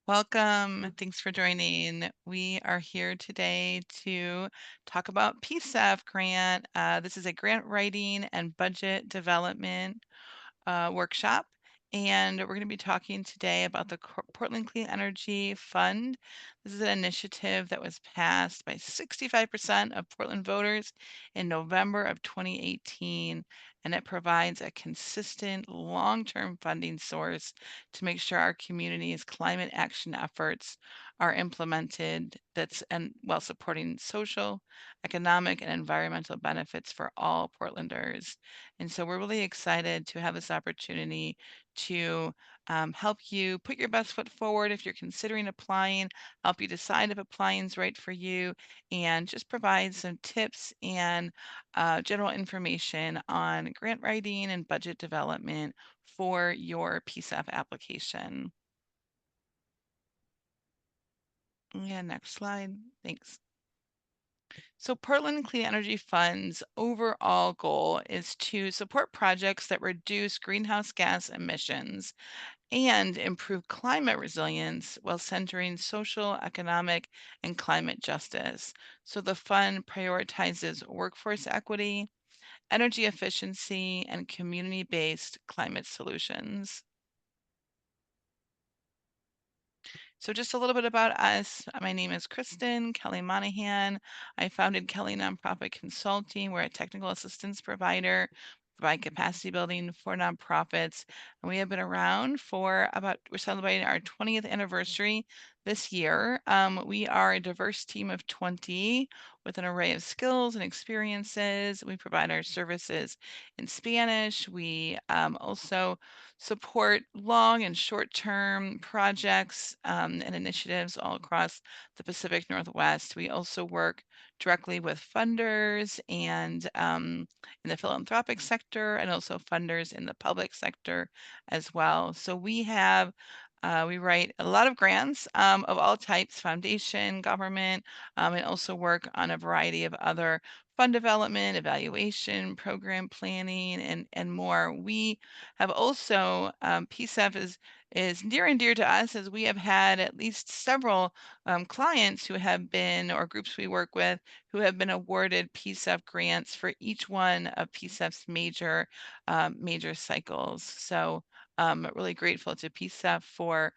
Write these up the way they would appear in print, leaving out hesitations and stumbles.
Welcome. Thanks for joining. We are here today to talk about PCEF grant. This is a grant writing and budget development workshop. And we're going to be talking today about the Portland Clean Energy Fund. This is an initiative that was passed by 65% of Portland voters in November of 2018. And it provides a consistent long-term funding source to make sure our community's climate action efforts are implemented while supporting social, economic, and environmental benefits for all Portlanders. And so we're really excited to have this opportunity to help you put your best foot forward if you're considering applying, help you decide if applying is right for you, and just provide some tips and general information on grant writing and budget development for your PCEF application. Yeah, next slide. Thanks. So Portland Clean Energy Fund's overall goal is to support projects that reduce greenhouse gas emissions and improve climate resilience while centering social, economic, and climate justice. So the fund prioritizes workforce equity, energy efficiency, and community-based climate solutions. So just a little bit about us. My name is Kristen Kelly Monahan. I founded Kelly Nonprofit Consulting. We're a technical assistance provider, provide capacity building for nonprofits. And we have been around for we're celebrating our 20th anniversary this year. We are a diverse team of 20 with an array of skills and experiences. We provide our services in Spanish. We also support long and short-term projects and initiatives all across the Pacific Northwest. We also work directly with funders and in the philanthropic sector and also funders in the public sector as well. So we write a lot of grants of all types, foundation, government, and also work on a variety of other fund development, evaluation, program planning, and more. We have also, PCEF is near and dear to us as we have had at least several clients who have been, or groups we work with, who have been awarded PCEF grants for each one of PCEF's major cycles. So really grateful to PCEF for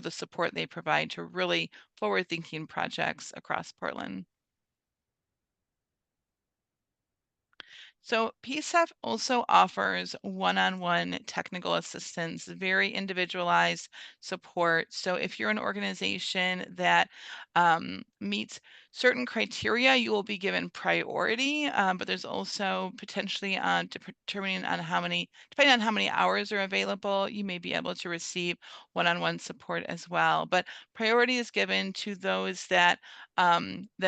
the support they provide to really forward-thinking projects across Portland. So PCEF also offers one-on-one technical assistance, very individualized support. So if you're an organization that meets certain criteria, you will be given priority. But there's also potentially depending on how many hours are available, you may be able to receive one-on-one support as well. But priority is given to those that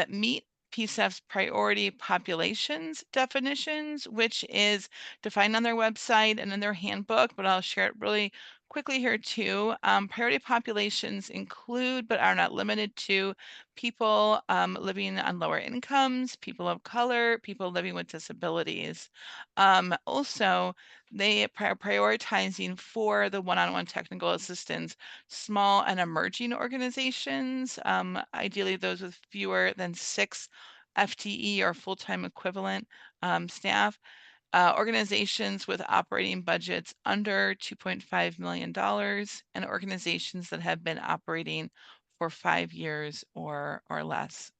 meet PCEF's priority populations definitions, which is defined on their website and in their handbook, but I'll share it really quickly here too. Priority populations include, but are not limited to, people living on lower incomes, people of color, people living with disabilities. Also, they are prioritizing for the one-on-one technical assistance small and emerging organizations, ideally those with fewer than 6 FTE or full-time equivalent staff, organizations with operating budgets under $2.5 million, and organizations that have been operating for 5 years or less.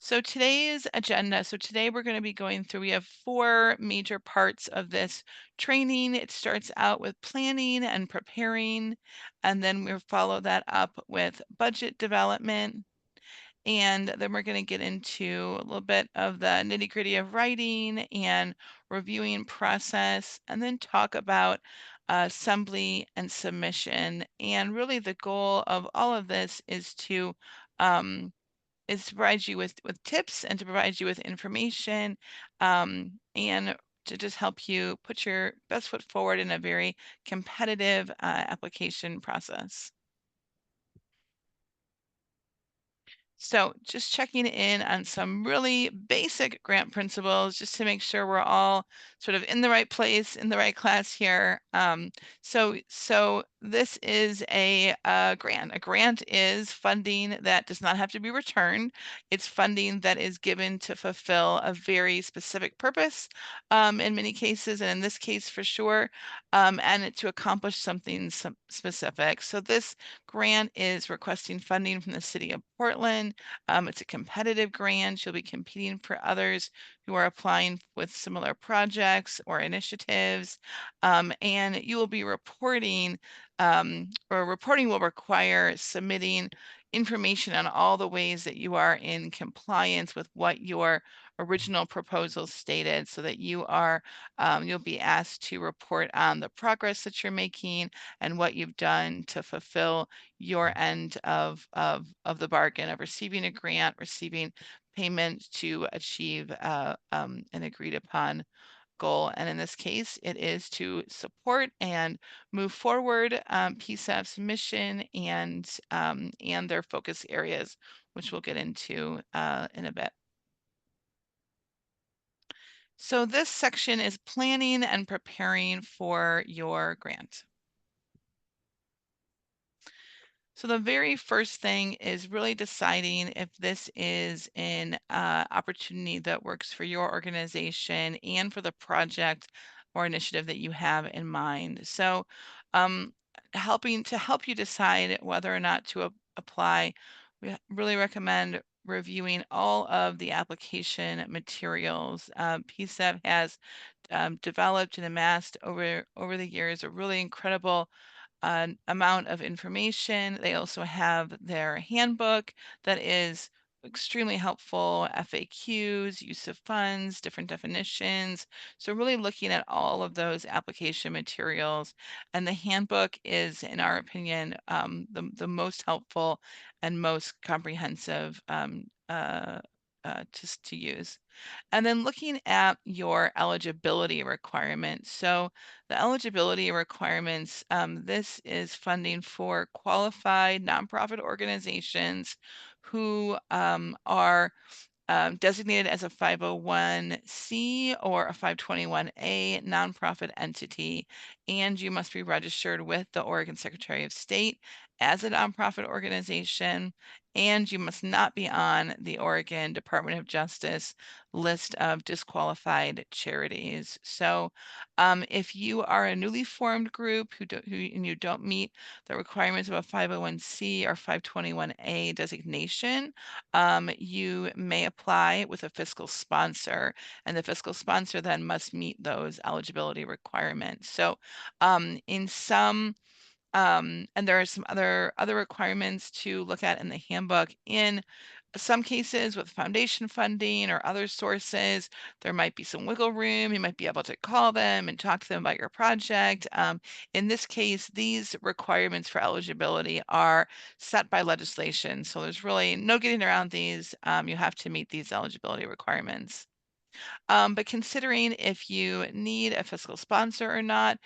So today's agenda, so today we're going to be going through, we have 4 major parts of this training. It starts out with planning and preparing, and then we'll follow that up with budget development. And then we're going to get into a little bit of the nitty-gritty of writing and reviewing process, and then talk about assembly and submission. And really the goal of all of this um, is to provide you with tips and to provide you with information and to just help you put your best foot forward in a very competitive application process. So just checking in on some really basic grant principles just to make sure we're all sort of in the right place, in the right class here. So this is a grant. A grant is funding that does not have to be returned. It's funding that is given to fulfill a very specific purpose, in many cases, and in this case for sure, and to accomplish something specific. So this grant is requesting funding from the city of Portland. It's a competitive grant. You'll be competing for others who are applying with similar projects or initiatives. And you will be reporting, or reporting will require submitting information on all the ways that you are in compliance with what your original proposal stated, so that you'll be asked to report on the progress that you're making and what you've done to fulfill your end of the bargain of receiving a grant, receiving payment to achieve an agreed upon goal. And in this case, it is to support and move forward PCEF's mission and their focus areas, which we'll get into in a bit. So this section is planning and preparing for your grant. So the very first thing is really deciding if this is an opportunity that works for your organization and for the project or initiative that you have in mind. So um, help you decide whether or not to apply, we really recommend reviewing all of the application materials. PCEF has developed and amassed over the years a really incredible amount of information. They also have their handbook that is extremely helpful, FAQs, use of funds, different definitions. So really looking at all of those application materials. And the handbook is, in our opinion, the most helpful and most comprehensive to use. And then looking at your eligibility requirements. So the eligibility requirements, this is funding for qualified nonprofit organizations who are designated as a 501c or a 521a nonprofit entity, and you must be registered with the Oregon Secretary of State as a nonprofit organization, and you must not be on the Oregon Department of Justice list of disqualified charities. So if you are a newly formed group and you don't meet the requirements of a 501c or 521a designation, you may apply with a fiscal sponsor, and the fiscal sponsor then must meet those eligibility requirements. So and there are some other requirements to look at in the handbook. In some cases with foundation funding or other sources, there might be some wiggle room. You might be able to call them and talk to them about your project. In this case, these requirements for eligibility are set by legislation. So there's really no getting around these. You have to meet these eligibility requirements. But considering if you need a fiscal sponsor or not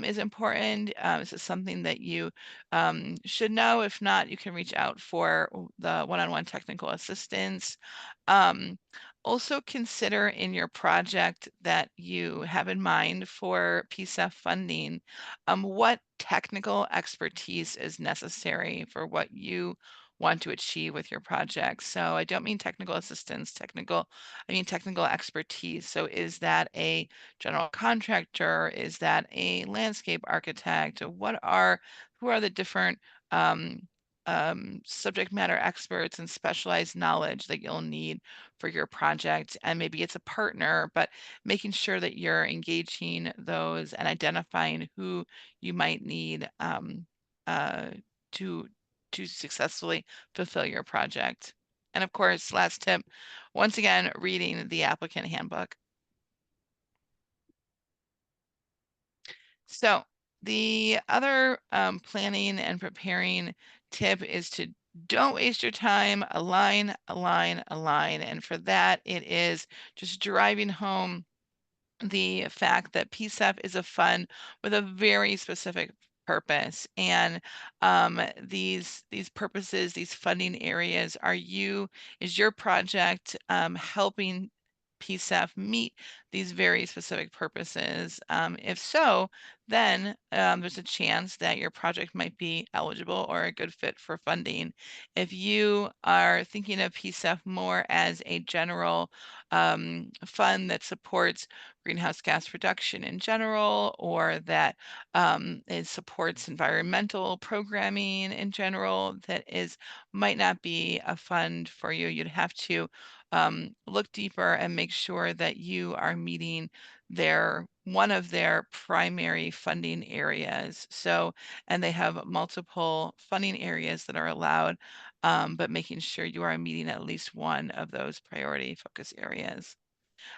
is important. This is something that you should know. If not, you can reach out for the one-on-one technical assistance. Um, Also consider in your project that you have in mind for PCEF funding, what technical expertise is necessary for what you want to achieve with your project. So I don't mean technical assistance, I mean technical expertise. So is that a general contractor? Is that a landscape architect? Who are the different um, subject matter experts and specialized knowledge that you'll need for your project? And maybe it's a partner, but making sure that you're engaging those and identifying who you might need uh, to successfully fulfill your project. And of course, last tip, once again, reading the applicant handbook. So the other planning and preparing tip is to don't waste your time, align, align, align. And for that, it is just driving home the fact that PCEF is a fund with a very specific purpose. And these purposes, these funding areas is your project helping PCEF meet these very specific purposes? If so, then there's a chance that your project might be eligible or a good fit for funding. If you are thinking of PCEF more as a general fund that supports greenhouse gas reduction in general, or that it supports environmental programming in general, that is might not be a fund for you. You'd have to look deeper and make sure that you are meeting one of their primary funding areas. So, and they have multiple funding areas that are allowed, but making sure you are meeting at least one of those priority focus areas.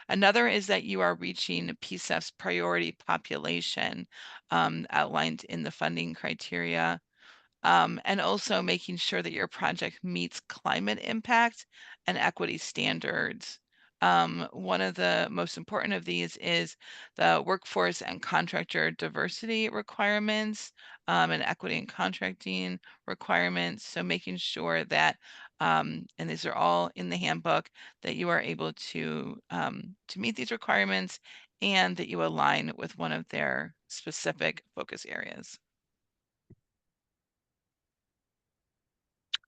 Another is that you are reaching PCEF's priority population, outlined in the funding criteria, and also making sure that your project meets climate impact and equity standards. One of the most important of these is the workforce and contractor diversity requirements, and equity and contracting requirements. So making sure that, and these are all in the handbook, that you are able to meet these requirements and that you align with one of their specific focus areas.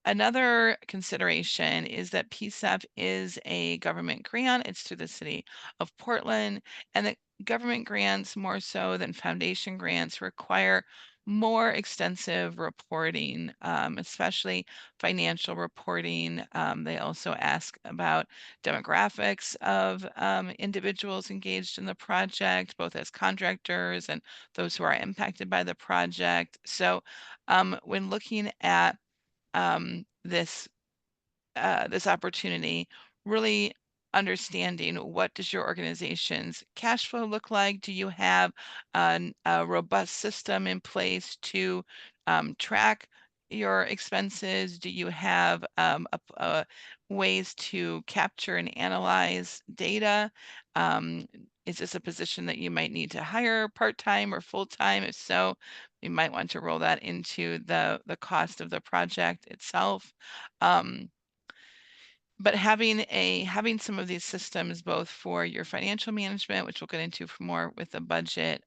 Another consideration is that PCEF is a government grant. It's through the city of Portland, and the government grants, more so than foundation grants, require more extensive reporting, especially financial reporting. They also ask about demographics of individuals engaged in the project, both as contractors and those who are impacted by the project. So when looking at this this opportunity, really understanding what does your organization's cash flow look like? Do you have a robust system in place to track your expenses? Do you have ways to capture and analyze data? Is this a position that you might need to hire part-time or full-time? If so, you might want to roll that into the cost of the project itself. Um, but having some of these systems both for your financial management, which we'll get into for more with the budget,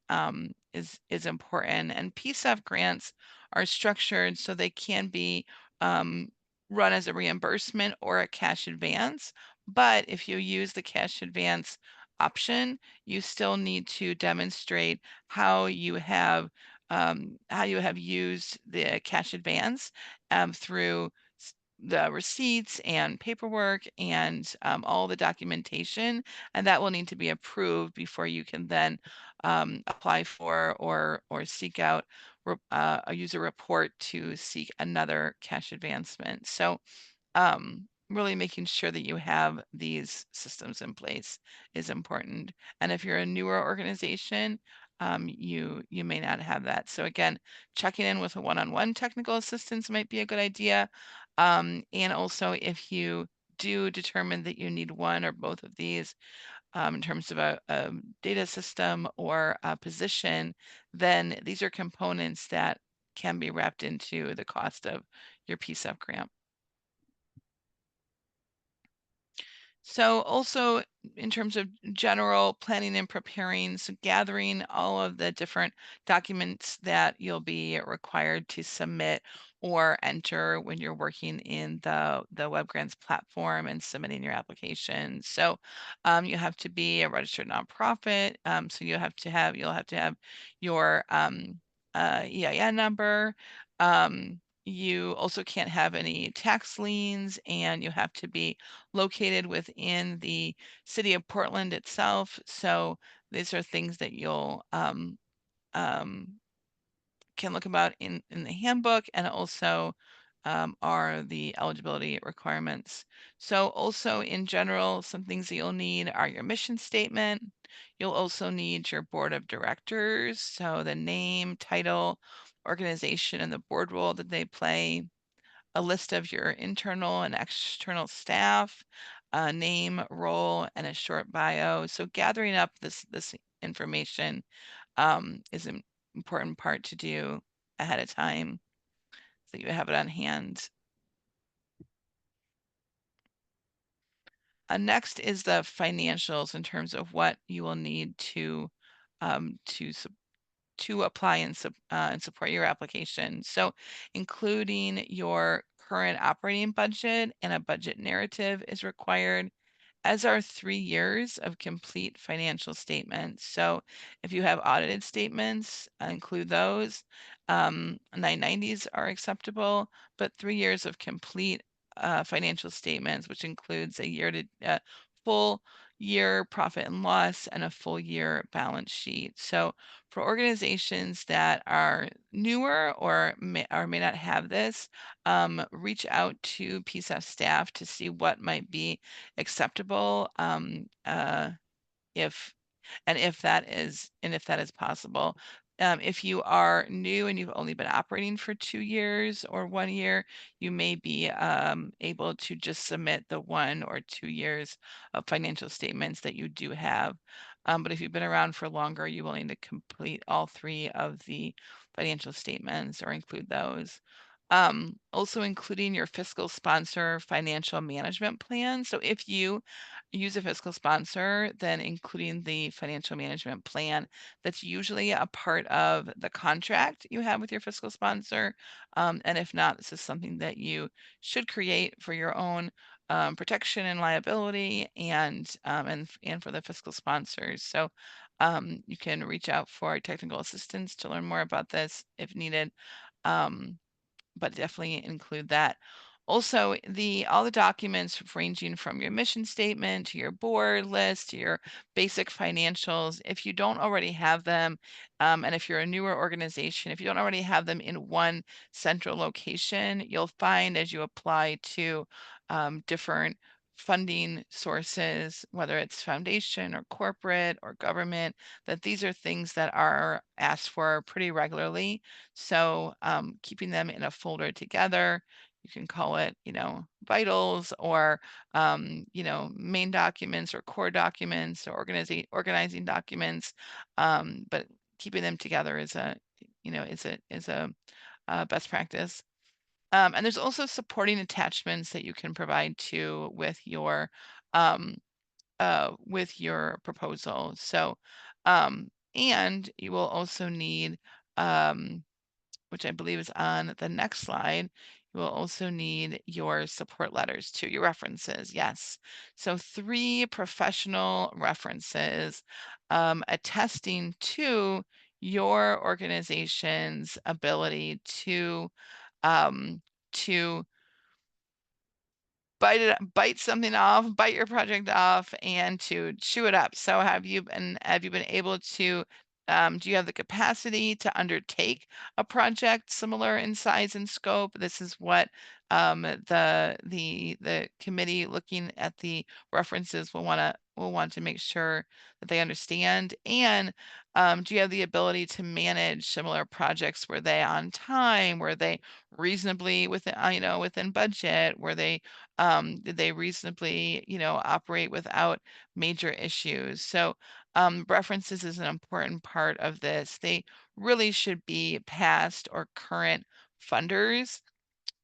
is important. And PCEF grants are structured so they can be um, run as a reimbursement or a cash advance. But if you use the cash advance option, you still need to demonstrate how you have used the cash advance through the receipts and paperwork and all the documentation, and that will need to be approved before you can then apply for or seek out a user report to seek another cash advancement. So really making sure that you have these systems in place is important. And if you're a newer organization, you may not have that. So again, checking in with a one-on-one technical assistance might be a good idea. And also if you do determine that you need one or both of these in terms of a data system or a position, then these are components that can be wrapped into the cost of your PCEF grant. So also in terms of general planning and preparing, so gathering all of the different documents that you'll be required to submit or enter when you're working in the web grants platform and submitting your application. So you have to be a registered nonprofit. So you'll have to have your EIN number. You also can't have any tax liens, and you have to be located within the city of Portland itself. So these are things that you'll um, can look about in the handbook, and also are the eligibility requirements. So also in general, some things that you'll need are your mission statement. You'll also need your board of directors, so the name, title, organization, and the board role that they play, a list of your internal and external staff, a name, role, and a short bio. So gathering up this information is an important part to do ahead of time so you have it on hand. Next is the financials in terms of what you will need to um, to sup- to apply and support your application. So, including your current operating budget and a budget narrative is required, as are 3 years of complete financial statements. So if you have audited statements, include those. 990s are acceptable, but 3 years of complete financial statements, which includes a full year profit and loss and a full year balance sheet. So for organizations that are newer or may not have this, reach out to PCEF staff to see what might be acceptable, if if that is possible. If you are new and you've only been operating for 2 years or 1 year, you may be able to just submit the 1 or 2 years of financial statements that you do have. But if you've been around for longer, you will need to complete all 3 of the financial statements or include those. Also including your fiscal sponsor financial management plan. So if you use a fiscal sponsor, then including the financial management plan, that's usually a part of the contract you have with your fiscal sponsor. And if not, this is something that you should create for your own protection and liability, and for the fiscal sponsors. So you can reach out for technical assistance to learn more about this if needed. Um, but definitely include that. Also, all the documents ranging from your mission statement to your board list to your basic financials, if you don't already have them, and if you're a newer organization, if you don't already have them in one central location, you'll find as you apply to different funding sources, whether it's foundation or corporate or government, that these are things that are asked for pretty regularly. So keeping them in a folder together, you can call it, vitals or, main documents or core documents or organizing documents. But keeping them together is a best practice. And there's also supporting attachments that you can provide to um, with your proposal. So, and you will also need, um, which I believe is on the next slide, you will also need your support letters too, your references. Yes. So 3 professional references attesting to your organization's ability um, to bite something off, bite your project off, and to chew it up. So have you been able to, do you have the capacity to undertake a project similar in size and scope? This is what the committee looking at the references will want to make sure that they understand. And do you have the ability to manage similar projects? Were they on time? Were they reasonably within budget? Did they reasonably, operate without major issues? So references is an important part of this. They really should be past or current funders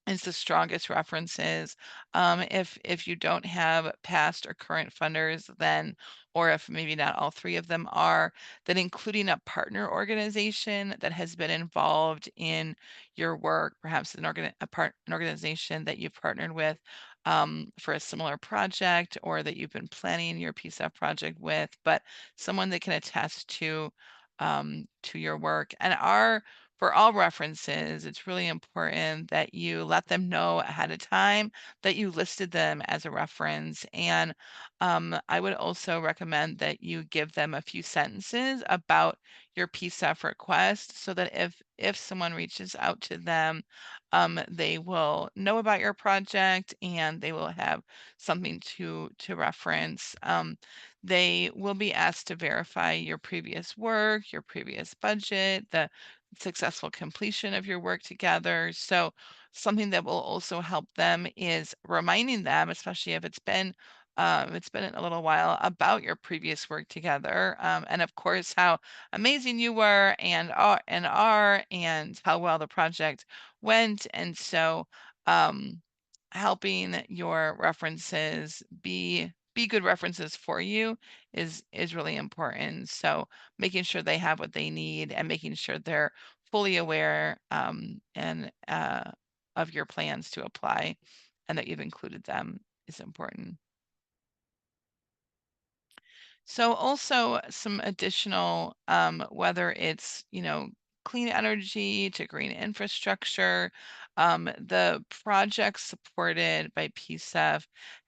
is the strongest references. If you don't have past or current funders, then, or if maybe not all 3 of them are, then including a partner organization that has been involved in your work, perhaps an organization that you've partnered with for a similar project, or that you've been planning your PCEF project with, but someone that can attest to your work. And for all references, it's really important that you let them know ahead of time that you listed them as a reference. And I would also recommend that you give them a few sentences about your PCEF request so that if someone reaches out to them, they will know about your project and they will have something to reference. They will be asked to verify your previous work, your previous budget, the successful completion of your work together. So something that will also help them is reminding them, especially if it's been a little while, about your previous work together, and of course how amazing you were and how well the project went. And so helping your references be be good references for you is really important. So making sure they have what they need and making sure they're fully aware and of your plans to apply and that you've included them is important. So also some additional, whether it's, clean energy to green infrastructure, the projects supported by PCEF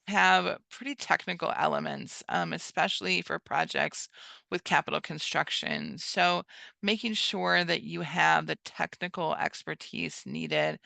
have pretty technical elements, especially for projects with capital construction. So making sure that you have the technical expertise needed.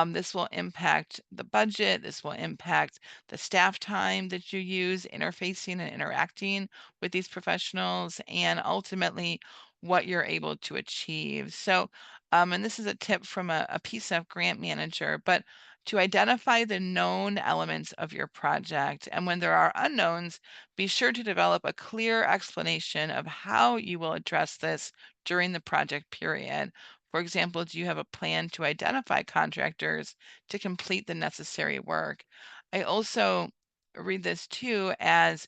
This will impact the budget. This will impact the staff time that you use interfacing and interacting with these professionals and ultimately what you're able to achieve. So, and this is a tip from a PCEF grant manager, but to identify the known elements of your project. And when there are unknowns, be sure to develop a clear explanation of how you will address this during the project period. For example, do you have a plan to identify contractors to complete the necessary work? I also read this too as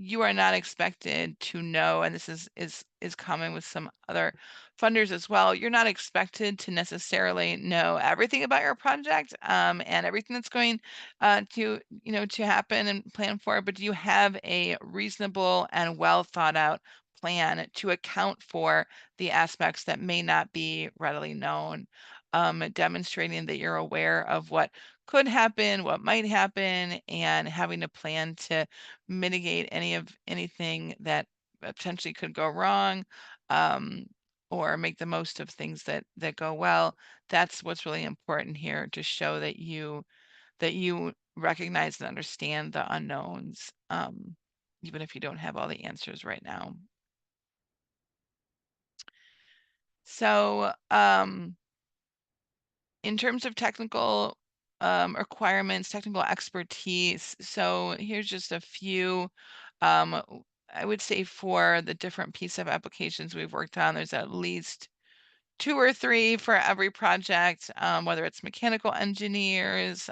you are not expected to know, and this is common with some other funders as well. You're not expected to necessarily know everything about your project and everything that's going to happen and plan for, but do you have a reasonable and well thought out plan to account for the aspects that may not be readily known, demonstrating that you're aware of what could happen, what might happen, and having a plan to mitigate anything that potentially could go wrong, um, or make the most of things that go well. That's what's really important here to show that you recognize and understand the unknowns, even if you don't have all the answers right now. So, in terms of technical requirements, technical expertise, so here's just a few. I would say for the different piece of applications we've worked on, there's at least 2 or 3 for every project, whether it's mechanical engineers,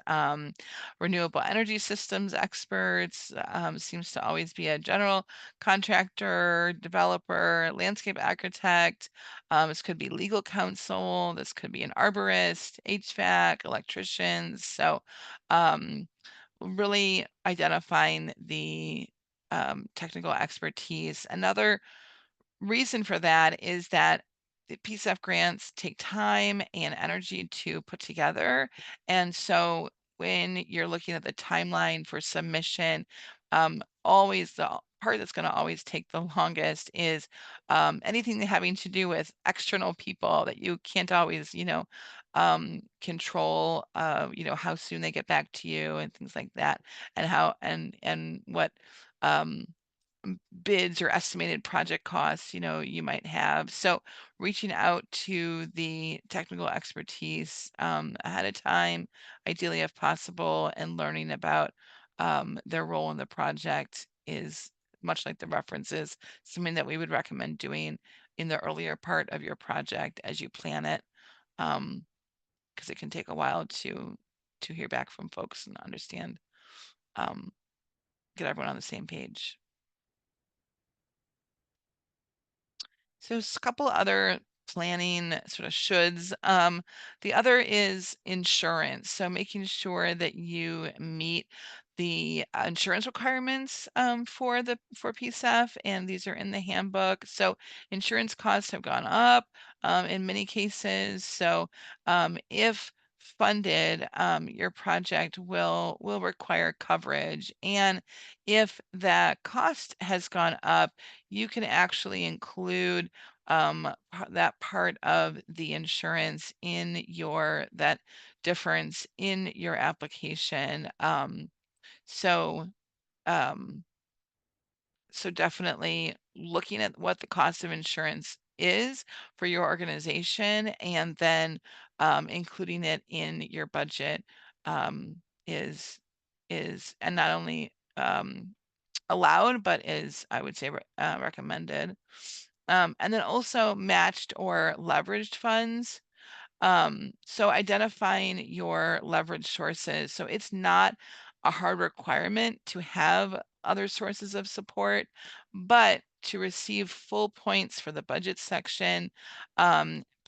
renewable energy systems experts, seems to always be a general contractor, developer, landscape architect. This could be legal counsel, this could be an arborist, HVAC, electricians. So, really identifying the technical expertise. Another reason for that is that the PCEF grants take time and energy to put together. And so when you're looking at the timeline for submission, always the part that's going to always take the longest is anything having to do with external people that you can't always, control, how soon they get back to you and things like that, and how and what um, bids or estimated project costs, you might have. So reaching out to the technical expertise ahead of time, ideally if possible, and learning about their role in the project is much like the references, something that we would recommend doing in the earlier part of your project as you plan it, because it can take a while to hear back from folks and understand, um, get everyone on the same page. So a couple other planning sort of shoulds. The other is insurance. So making sure that you meet the insurance requirements for PCEF, and these are in the handbook. So insurance costs have gone up in many cases. So if funded, your project will require coverage, and if that cost has gone up, you can actually include that part of the insurance in that difference in your application. So, um, so definitely looking at what the cost of insurance is for your organization and then including it in your budget um, is and not only allowed, but is, I would say, recommended. And then also matched or leveraged funds. So identifying your leverage sources. So it's not a hard requirement to have other sources of support, but to receive full points for the budget section,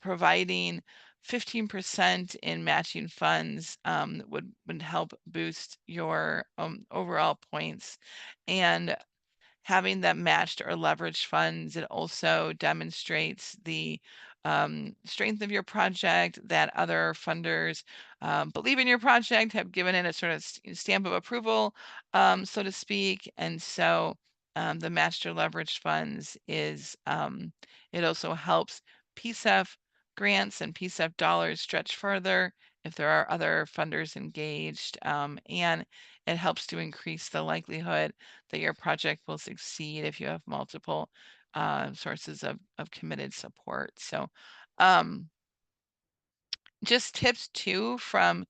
providing 15% in matching funds would help boost your overall points. And having them matched or leveraged funds, it also demonstrates the strength of your project, that other funders believe in your project, have given it a sort of stamp of approval, so to speak. And so the matched or leveraged funds is, it also helps PCEF grants and PCEF dollars stretch further if there are other funders engaged, and it helps to increase the likelihood that your project will succeed if you have multiple sources of committed support. So just tips too from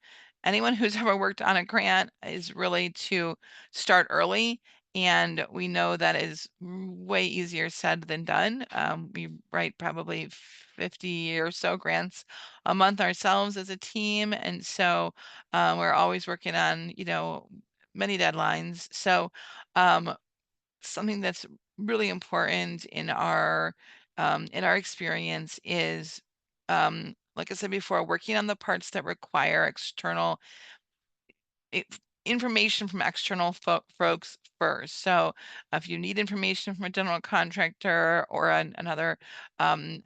anyone who's ever worked on a grant is really to start early. And we know that is way easier said than done. We write probably 50 or so grants a month ourselves as a team. And so we're always working on, many deadlines. So something that's really important in our experience is, like I said before, working on the parts that require external it, information from external folks first. So if you need information from a general contractor or another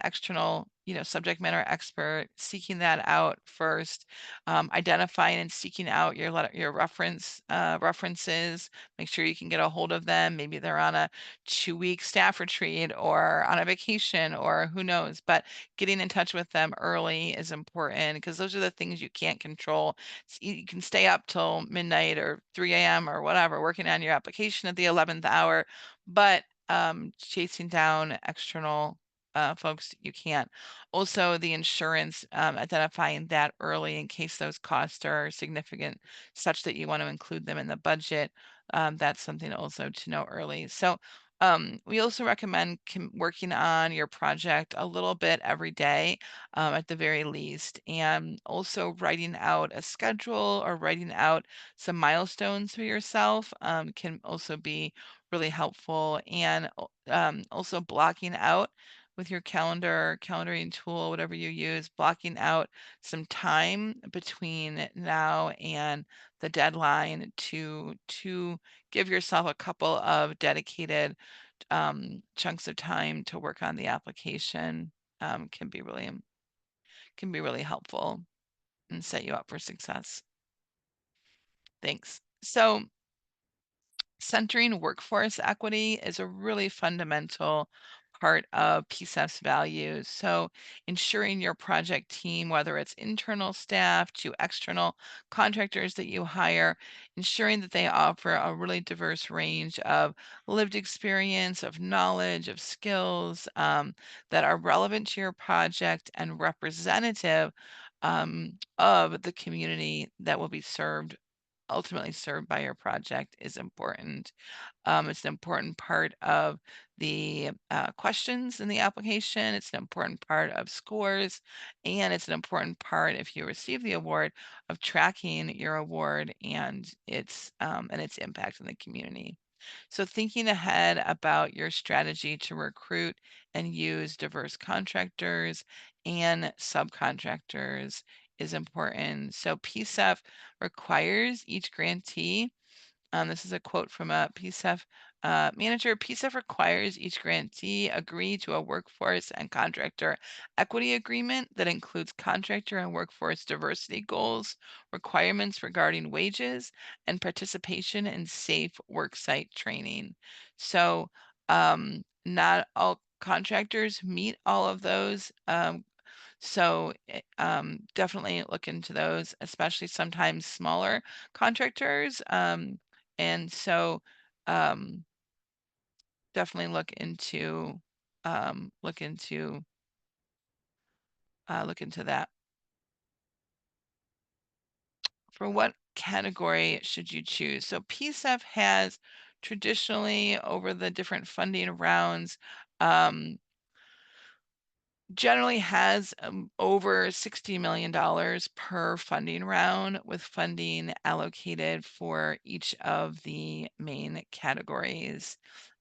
external, subject matter expert, seeking that out first, identifying and seeking out your references. Make sure you can get a hold of them. Maybe they're on a 2-week staff retreat or on a vacation or who knows. But getting in touch with them early is important because those are the things you can't control. You can stay up till midnight or 3 a.m. or whatever, working on your application at the 11th hour, but chasing down external folks, you can't. Also, the insurance, identifying that early in case those costs are significant, such that you want to include them in the budget. That's something also to know early. So we also recommend working on your project a little bit every day, at the very least, and also writing out a schedule or writing out some milestones for yourself can also be really helpful. And also blocking out with your calendaring tool, whatever you use, blocking out some time between now and the deadline to give yourself a couple of dedicated chunks of time to work on the application can be really helpful and set you up for success. Thanks. So centering workforce equity is a really fundamental part of PCEF's values. So ensuring your project team, whether it's internal staff to external contractors that you hire, ensuring that they offer a really diverse range of lived experience, of knowledge, of skills that are relevant to your project and representative of the community that will be ultimately served by your project is important. It's an important part of the questions in the application. It's an important part of scores, and it's an important part, if you receive the award, of tracking your award and its impact in the community. So thinking ahead about your strategy to recruit and use diverse contractors and subcontractors is important. So PCEF requires each grantee, this is a quote from a PCEF manager. PCEF requires each grantee agree to a workforce and contractor equity agreement that includes contractor and workforce diversity goals, requirements regarding wages, and participation in safe worksite training. So not all contractors meet all of those. So definitely look into those, especially sometimes smaller contractors. And so um, definitely um, look into look into that. For what category should you choose? So PCEF has traditionally over the different funding rounds, um, generally has over $60 million per funding round, with funding allocated for each of the main categories.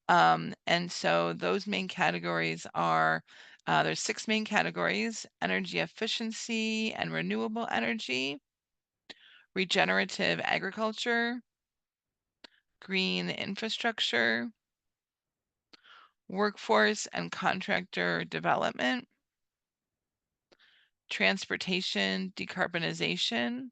And so those main categories are there's 6 main categories: energy efficiency and renewable energy, regenerative agriculture, green infrastructure, workforce and contractor development, transportation decarbonization,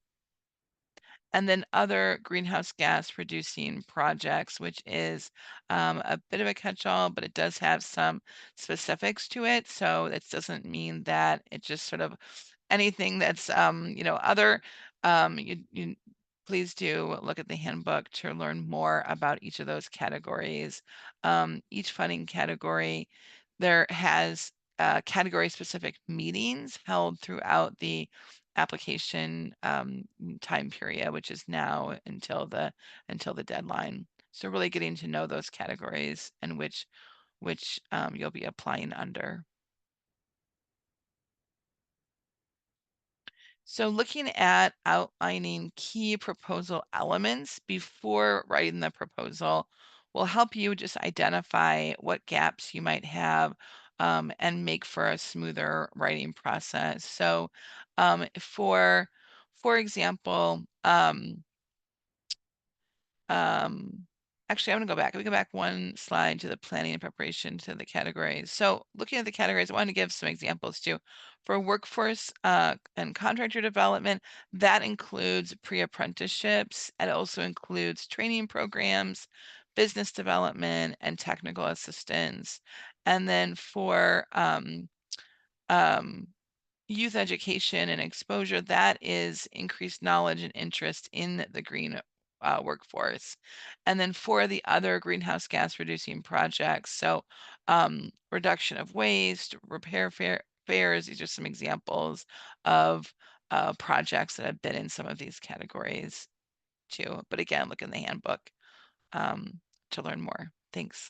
and then other greenhouse gas reducing projects, which is a bit of a catch-all, but it does have some specifics to it. So that doesn't mean that it just sort of anything that's other. You please do look at the handbook to learn more about each of those categories. Each funding category, there has category specific meetings held throughout the application time period, which is now until the deadline. So really getting to know those categories and which you'll be applying under. So looking at outlining key proposal elements before writing the proposal will help you just identify what gaps you might have and make for a smoother writing process. So for example, um, actually, I'm gonna go back. We go back one slide to the planning and preparation to the categories. So looking at the categories, I want to give some examples too. For workforce and contractor development, that includes pre-apprenticeships. It also includes training programs, business development, and technical assistance. And then for um, youth education and exposure, that is increased knowledge and interest in the green workforce. And then for the other greenhouse gas reducing projects, so reduction of waste, fairs, these are some examples of projects that have been in some of these categories too. But again, look in the handbook to learn more. Thanks.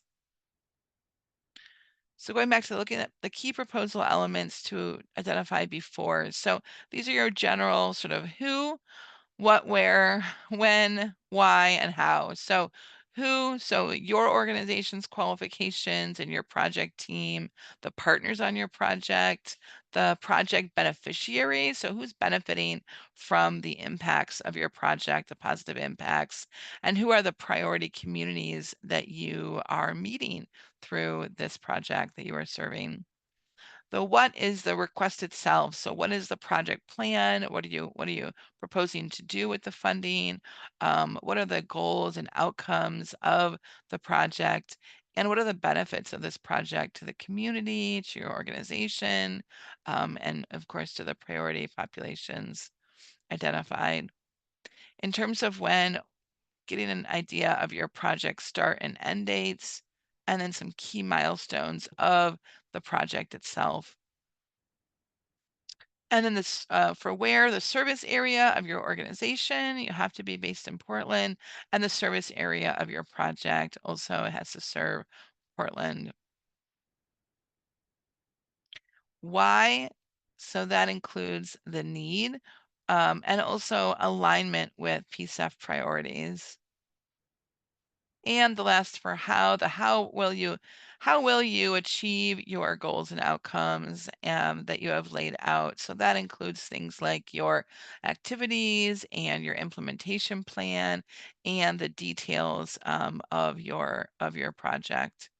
So going back to looking at the key proposal elements to identify before. So these are your general sort of who, what, where, when, why, and how. So who, so your organization's qualifications and your project team, the partners on your project, the project beneficiaries, so who's benefiting from the impacts of your project, the positive impacts, and who are the priority communities that you are meeting through this project that you are serving. The what is the request itself. So what is the project plan? What are you proposing to do with the funding? What are the goals and outcomes of the project? And what are the benefits of this project to the community, to your organization, and of course to the priority populations identified. In terms of when, getting an idea of your project start and end dates, and then some key milestones of the project itself. And then this for where, the service area of your organization, you have to be based in Portland, and the service area of your project also has to serve Portland. Why? So that includes the need and also alignment with PCEF priorities. And the last for how, the how will you achieve your goals and outcomes that you have laid out? So that includes things like your activities and your implementation plan and the details of your project.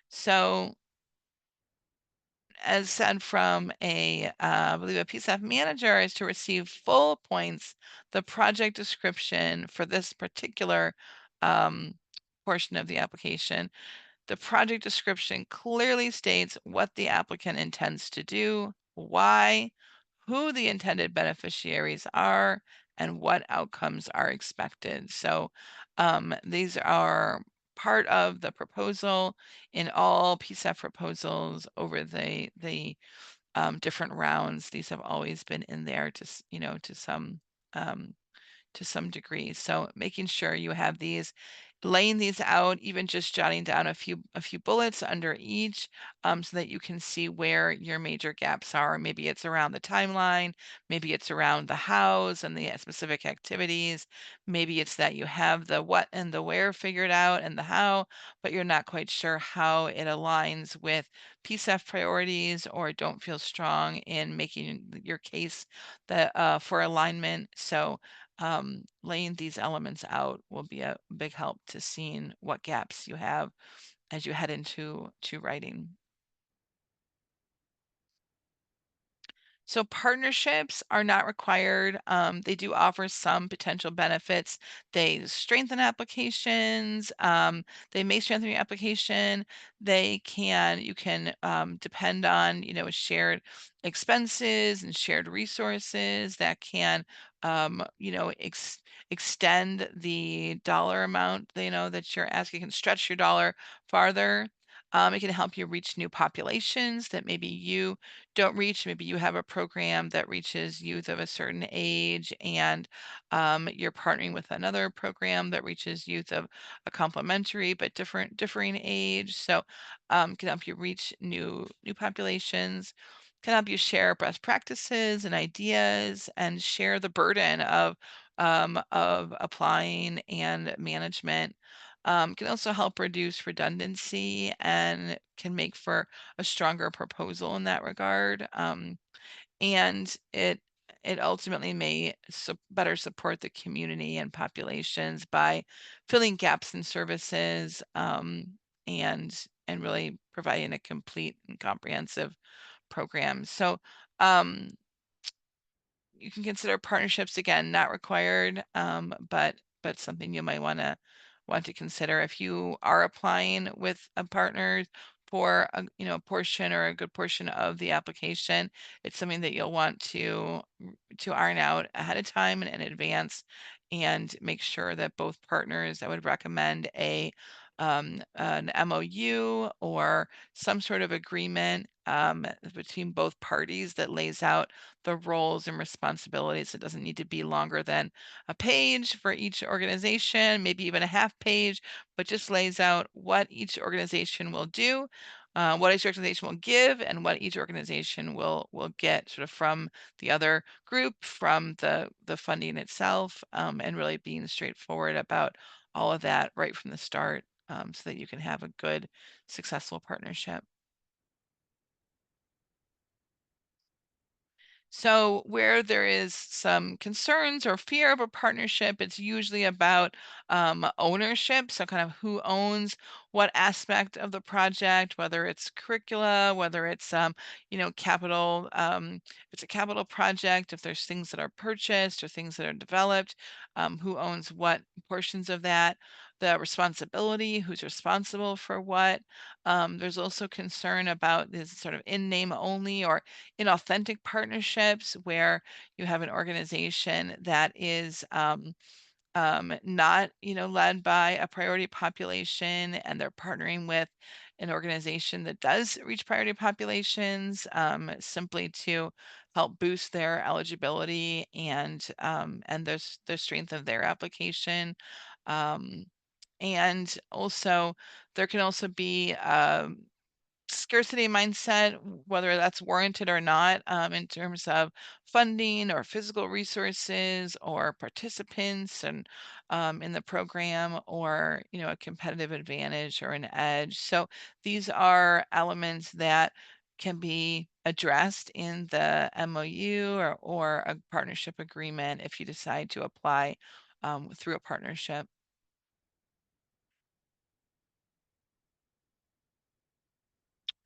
So as said from I believe a PCEF manager, is to receive full points the project description for this particular portion of the application. The project description clearly states what the applicant intends to do, why, who the intended beneficiaries are, and what outcomes are expected. So these are part of the proposal in all PCEF proposals over the different rounds. These have always been in there um, to some degree. So making sure you have these laying these out, even just jotting down a few bullets under each, so that you can see where your major gaps are. Maybe it's around the timeline, maybe it's around the hows and the specific activities. Maybe it's that you have the what and the where figured out and the how, but you're not quite sure how it aligns with PCEF priorities or don't feel strong in making your case that for alignment. So laying these elements out will be a big help to seeing what gaps you have as you head into writing. So partnerships are not required. They do offer some potential benefits. They strengthen applications. They may strengthen your application. You can depend on, shared expenses and shared resources that can, extend the dollar amount, that you're asking, can stretch your dollar farther. It can help you reach new populations that maybe you don't reach. Maybe you have a program that reaches youth of a certain age, and you're partnering with another program that reaches youth of a complementary but differing age. So can help you reach new populations. Can help you share best practices and ideas, and share the burden of applying and management. Can also help reduce redundancy and can make for a stronger proposal in that regard. And it ultimately may better support the community and populations by filling gaps in services, and really providing a complete and comprehensive program. So you can consider partnerships, again, not required, but something you might want to consider if you are applying with a partner for a portion or a good portion of the application. It's something that you'll want to iron out ahead of time and in advance, and make sure that both partners. I would recommend an MOU or some sort of agreement between both parties that lays out the roles and responsibilities. It doesn't need to be longer than a page for each organization, maybe even a half page, but just lays out what each organization will do, what each organization will give, and what each organization will get sort of from the other group, from the funding itself, and really being straightforward about all of that right from the start, so that you can have a good, successful partnership. So where there is some concerns or fear of a partnership, it's usually about ownership. So kind of who owns what aspect of the project, whether it's curricula, whether it's capital. If it's a capital project, if there's things that are purchased or things that are developed, who owns what portions of that. The responsibility, who's responsible for what. There's also concern about this sort of in name only or inauthentic partnerships where you have an organization that is not led by a priority population, and they're partnering with an organization that does reach priority populations, simply to help boost their eligibility and the strength of their application. Um, and also there can also be scarcity mindset, whether that's warranted or not, in terms of funding or physical resources or participants and in the program, or a competitive advantage or an edge. So these are elements that can be addressed in the MOU or a partnership agreement if you decide to apply through a partnership.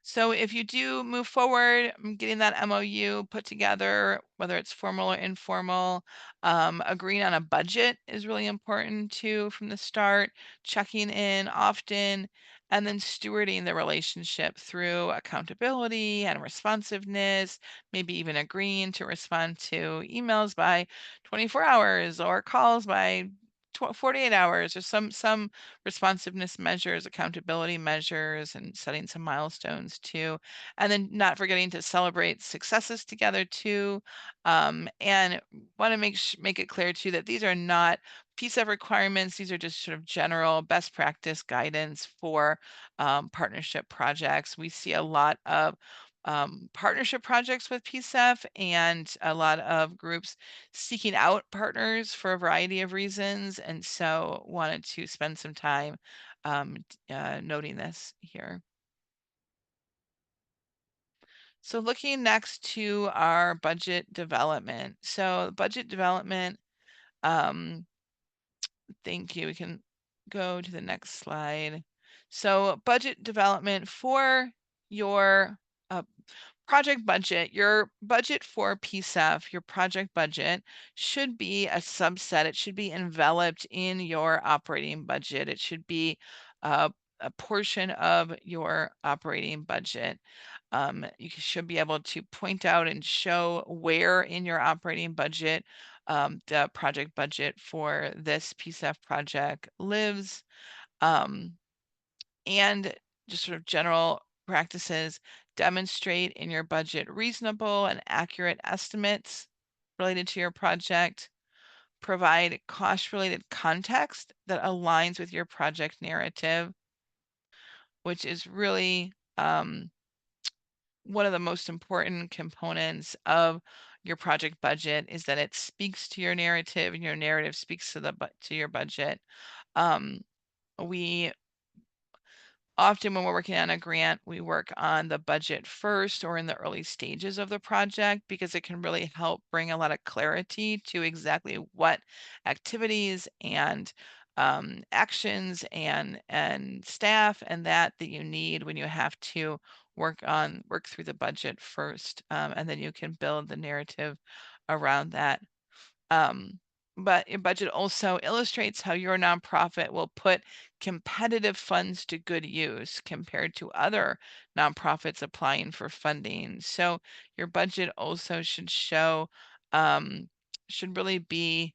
So if you do move forward, getting that MOU put together, whether it's formal or informal, agreeing on a budget is really important too from the start, checking in often, and then stewarding the relationship through accountability and responsiveness, maybe even agreeing to respond to emails by 24 hours or calls by 48 hours or some responsiveness measures, accountability measures, and setting some milestones too. And then not forgetting to celebrate successes together too. And want to make it clear too that these are not PCEF requirements. These are just sort of general best practice guidance for partnership projects. We see a lot of partnership projects with PCEF and a lot of groups seeking out partners for a variety of reasons. And so wanted to spend some time noting this here. So looking next to our budget development. So budget development, um, thank you. We can go to the next slide. So budget development for your uh, project budget, your budget for PCEF, your project budget should be a subset. It should be enveloped in your operating budget. It should be a portion of your operating budget. You should be able to point out and show where in your operating budget the project budget for this PCEF project lives. And just sort of general practices demonstrate in your budget reasonable and accurate estimates related to your project, provide cost-related context that aligns with your project narrative, which is really one of the most important components of your project budget is that it speaks to your narrative and your narrative speaks to your budget. Um, we Often when we're working on a grant, we work on the budget first or in the early stages of the project because it can really help bring a lot of clarity to exactly what activities and actions and staff and that you need when you have to work through the budget first, and then you can build the narrative around that. Um, but your budget also illustrates how your nonprofit will put competitive funds to good use compared to other nonprofits applying for funding. So your budget also should show, should really be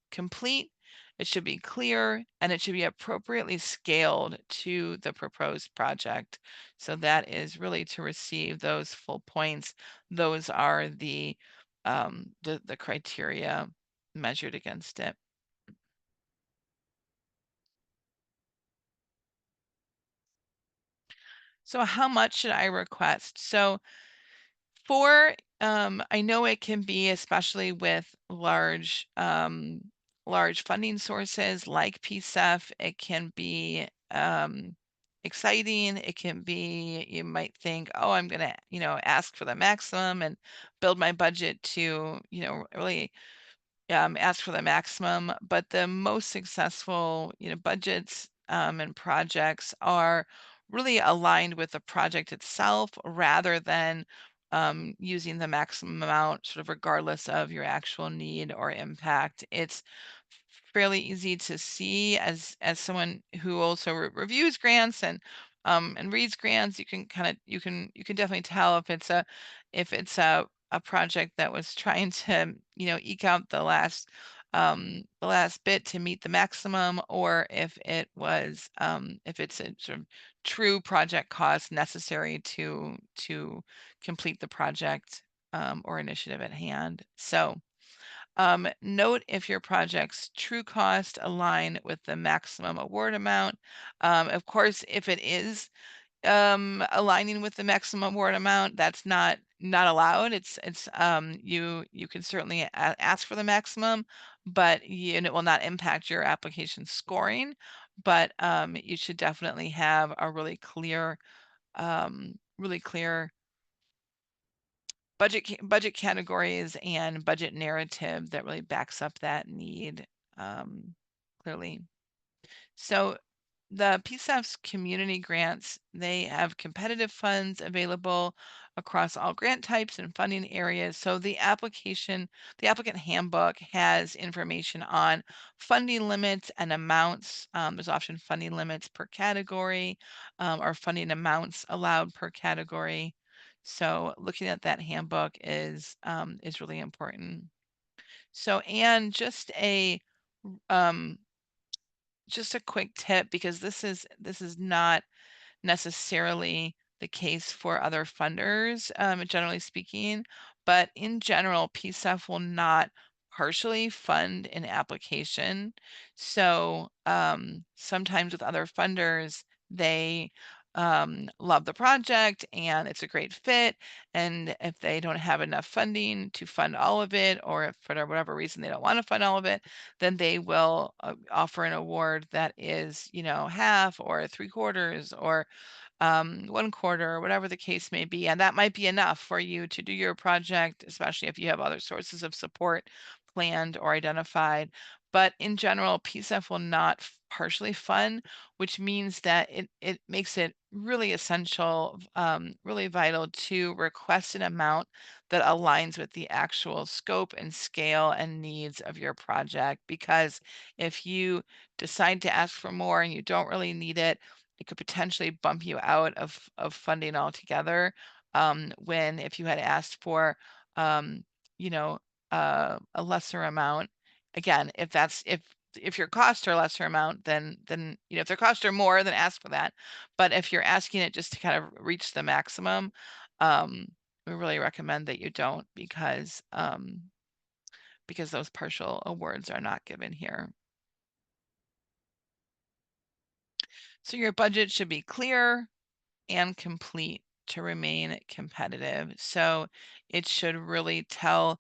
complete. It should be clear and it should be appropriately scaled to the proposed project. So that is really to receive those full points. Those are the criteria measured against it. So how much should I request? So for I know it can be, especially with large funding sources like PCEF, it can be exciting. It can be, you might think, oh, I'm gonna, ask for the maximum and build my budget to, really ask for the maximum, but the most successful, budgets and projects are really aligned with the project itself rather than using the maximum amount, sort of regardless of your actual need or impact. It's fairly easy to see as someone who also reviews grants and reads grants. You can kind of you can definitely tell if it's a project that was trying to, eke out the last bit to meet the maximum, or if it was, if it's a sort of true project cost necessary to complete the project or initiative at hand. So note if your project's true cost align with the maximum award amount. Of course, if it is aligning with the maximum award amount, that's not allowed. You can certainly ask for the maximum, but and it will not impact your application scoring. But you should definitely have a really clear budget categories and budget narrative that really backs up that need clearly. So the PCEF's community grants, they have competitive funds available across all grant types and funding areas. So the applicant handbook has information on funding limits and amounts. There's often funding limits per category or funding amounts allowed per category. So looking at that handbook is really important. So, and just a Um, just a quick tip, because this is not necessarily the case for other funders, generally speaking, but in general, PCEF will not partially fund an application. So sometimes with other funders, they love the project and it's a great fit. And if they don't have enough funding to fund all of it, or if for whatever reason they don't want to fund all of it, then they will offer an award that is, half or three quarters or one quarter, or whatever the case may be. And that might be enough for you to do your project, especially if you have other sources of support planned or identified. But in general, PCEF will not partially fund, which means that it makes it really essential, really vital to request an amount that aligns with the actual scope and scale and needs of your project. Because if you decide to ask for more and you don't really need it, it could potentially bump you out of funding altogether. When if you had asked for, um, you know, a lesser amount, again, if your costs are a lesser amount, then if their costs are more, then ask for that. But if you're asking it just to kind of reach the maximum, um, we really recommend that you don't, because those partial awards are not given here. So your budget should be clear and complete to remain competitive. So it should really tell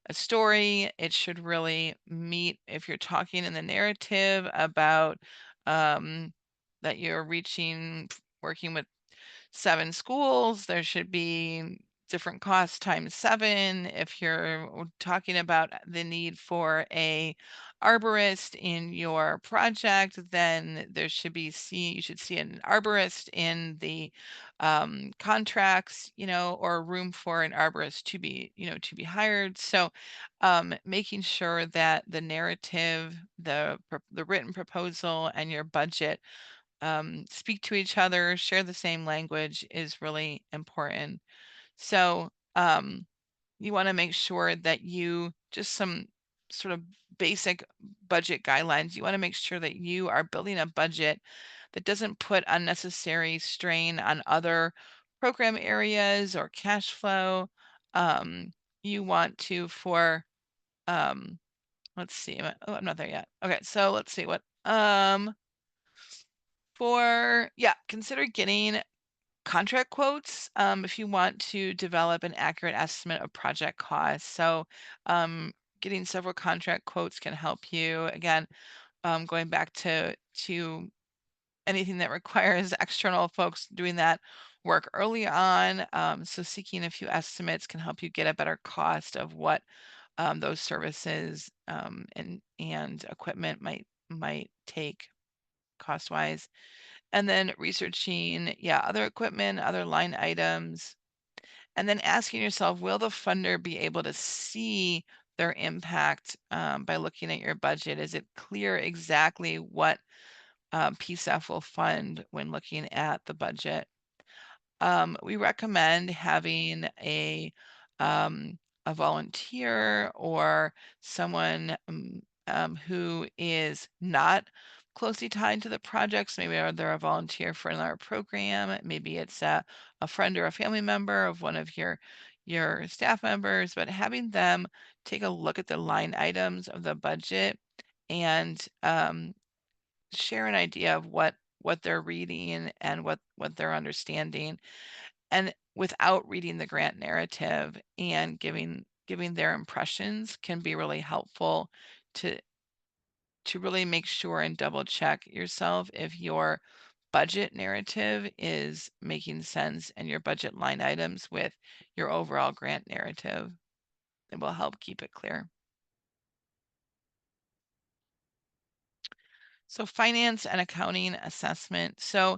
a story. It should really meet, if you're talking in the narrative about that you're working with 7 schools, there should be different costs times 7. If you're talking about the need for a arborist in your project, then you should see an arborist in the contracts, or room for an arborist to be hired. So making sure that the narrative, the written proposal, and your budget speak to each other, share the same language is really important. So you want to make sure that just some sort of basic budget guidelines. You want to make sure that you are building a budget that doesn't put unnecessary strain on other program areas or cash flow. You want to let's see. I'm not there yet. Okay, so let's see what consider getting contract quotes if you want to develop an accurate estimate of project costs. So getting several contract quotes can help you. Again, going back to anything that requires external folks doing that work early on. So seeking a few estimates can help you get a better cost of what those services and equipment might take cost-wise. And then researching, other equipment, other line items, and then asking yourself, will the funder be able to see their impact by looking at your budget? Is it clear exactly what PCEF will fund when looking at the budget? We recommend having a volunteer or someone who is not closely tied to the projects. Maybe they're a volunteer for another program. Maybe it's a friend or a family member of one of your staff members, but having them take a look at the line items of the budget and share an idea of what they're reading and what they're understanding, and without reading the grant narrative and giving their impressions can be really helpful to really make sure and double check yourself if your budget narrative is making sense and your budget line items with your overall grant narrative. It will help keep it clear. So finance and accounting assessment. So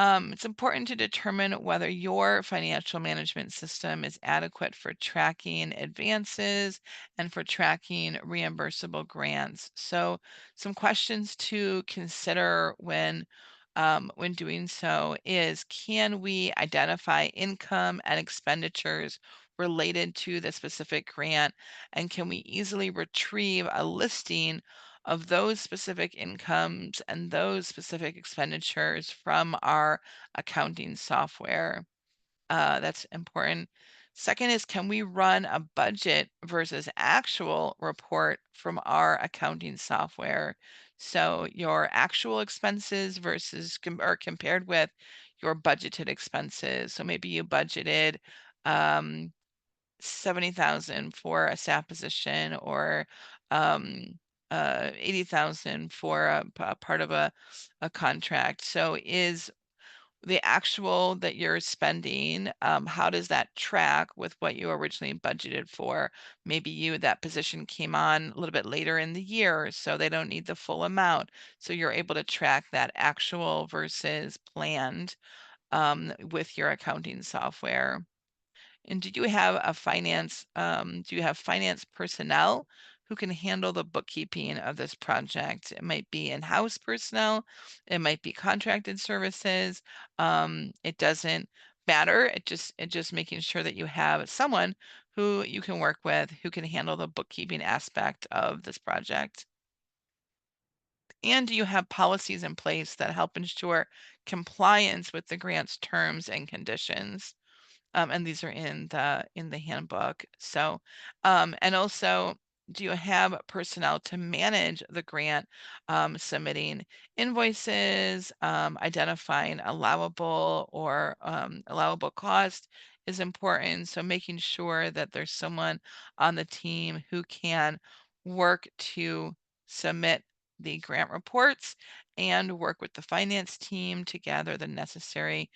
it's important to determine whether your financial management system is adequate for tracking advances and for tracking reimbursable grants. So some questions to consider when doing so is, can we identify income and expenditures related to the specific grant? And can we easily retrieve a listing of those specific incomes and those specific expenditures from our accounting software. That's important. Second is, can we run a budget versus actual report from our accounting software? So your actual expenses versus or compared with your budgeted expenses. So maybe you budgeted 70,000 for a staff position, or 80,000 for a part of a contract. So is the actual that you're spending, how does that track with what you originally budgeted for? Maybe that position came on a little bit later in the year, so they don't need the full amount. So you're able to track that actual versus planned with your accounting software. And do you have finance personnel who can handle the bookkeeping of this project? It might be in-house personnel, it might be contracted services. It doesn't matter. It just making sure that you have someone who you can work with who can handle the bookkeeping aspect of this project. And do you have policies in place that help ensure compliance with the grant's terms and conditions? And these are in the handbook. So, and also, do you have personnel to manage the grant, submitting invoices, identifying allowable cost is important. So making sure that there's someone on the team who can work to submit the grant reports and work with the finance team to gather the necessary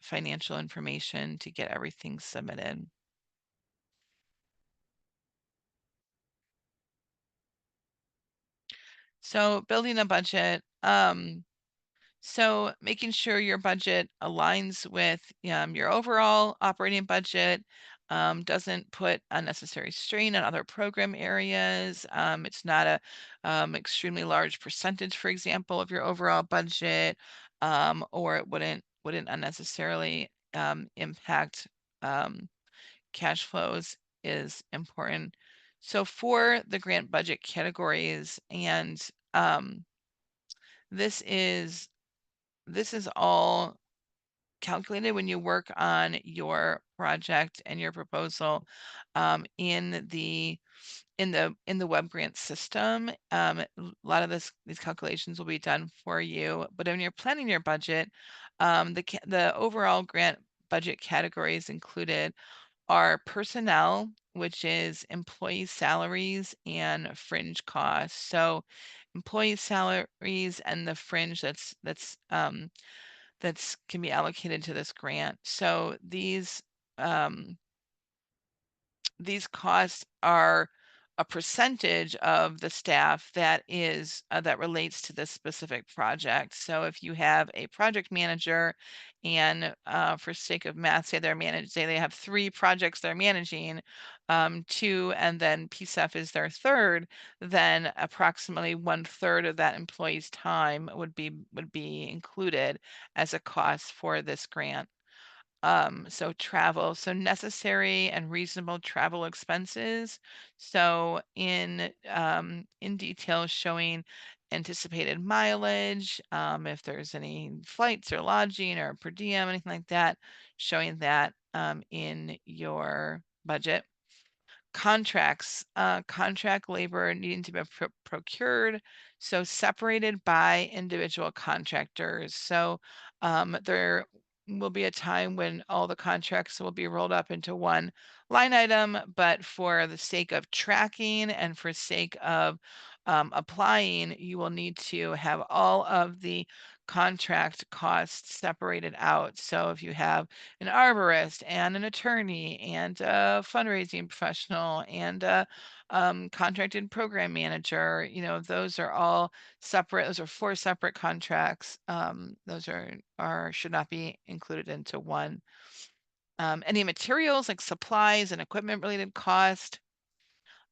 financial information to get everything submitted. So building a budget, so making sure your budget aligns with your overall operating budget, doesn't put unnecessary strain on other program areas. It's not a extremely large percentage, for example, of your overall budget, or it wouldn't unnecessarily impact cash flows is important. So for the grant budget categories, and this is this is all calculated when you work on your project and your proposal in the web grant system. A lot of these calculations will be done for you, but when you're planning your budget, the overall grant budget categories included are personnel, which is employee salaries and fringe costs. So employee salaries and the fringe that's can be allocated to this grant. So these costs are a percentage of the staff that relates to this specific project. So if you have a project manager and for sake of math, say they have 3 projects they're managing, 2, and then PCEF is their third, then approximately 1/3 of that employee's time would be included as a cost for this grant. So travel, so necessary and reasonable travel expenses. So in detail showing anticipated mileage, if there's any flights or lodging or per diem, anything like that, showing that in your budget. Contract labor needing to be procured, so separated by individual contractors. So there will be a time when all the contracts will be rolled up into one line item, but for the sake of tracking and for sake of applying, you will need to have all of the contract costs separated out. So if you have an arborist and an attorney and a fundraising professional and a contracted program manager, those are all separate. Those are 4 separate contracts. Those are should not be included into one. Any materials like supplies and equipment related cost,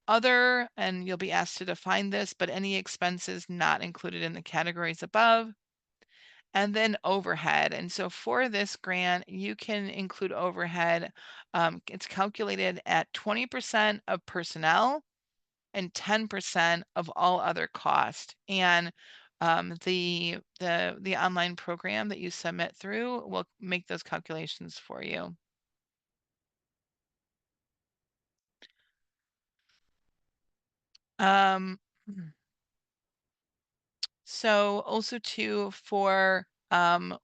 and you'll be asked to define this, but any expenses not included in the categories above. And then overhead. And so for this grant, you can include overhead. It's calculated at 20% of personnel and 10% of all other cost. And the online program that you submit through will make those calculations for you. Um, So also too for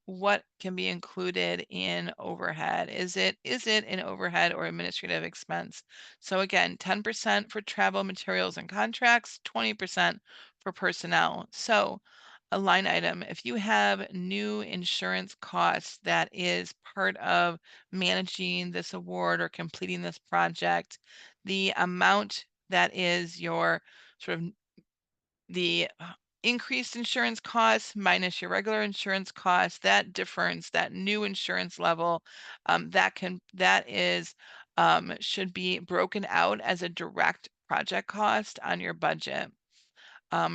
what can be included in overhead. Is it an overhead or administrative expense? So again, 10% for travel, materials, and contracts, 20% for personnel. So a line item, if you have new insurance costs that is part of managing this award or completing this project, the amount that is your sort of the increased insurance costs minus your regular insurance costs, that difference, that new insurance level, that is should be broken out as a direct project cost on your budget,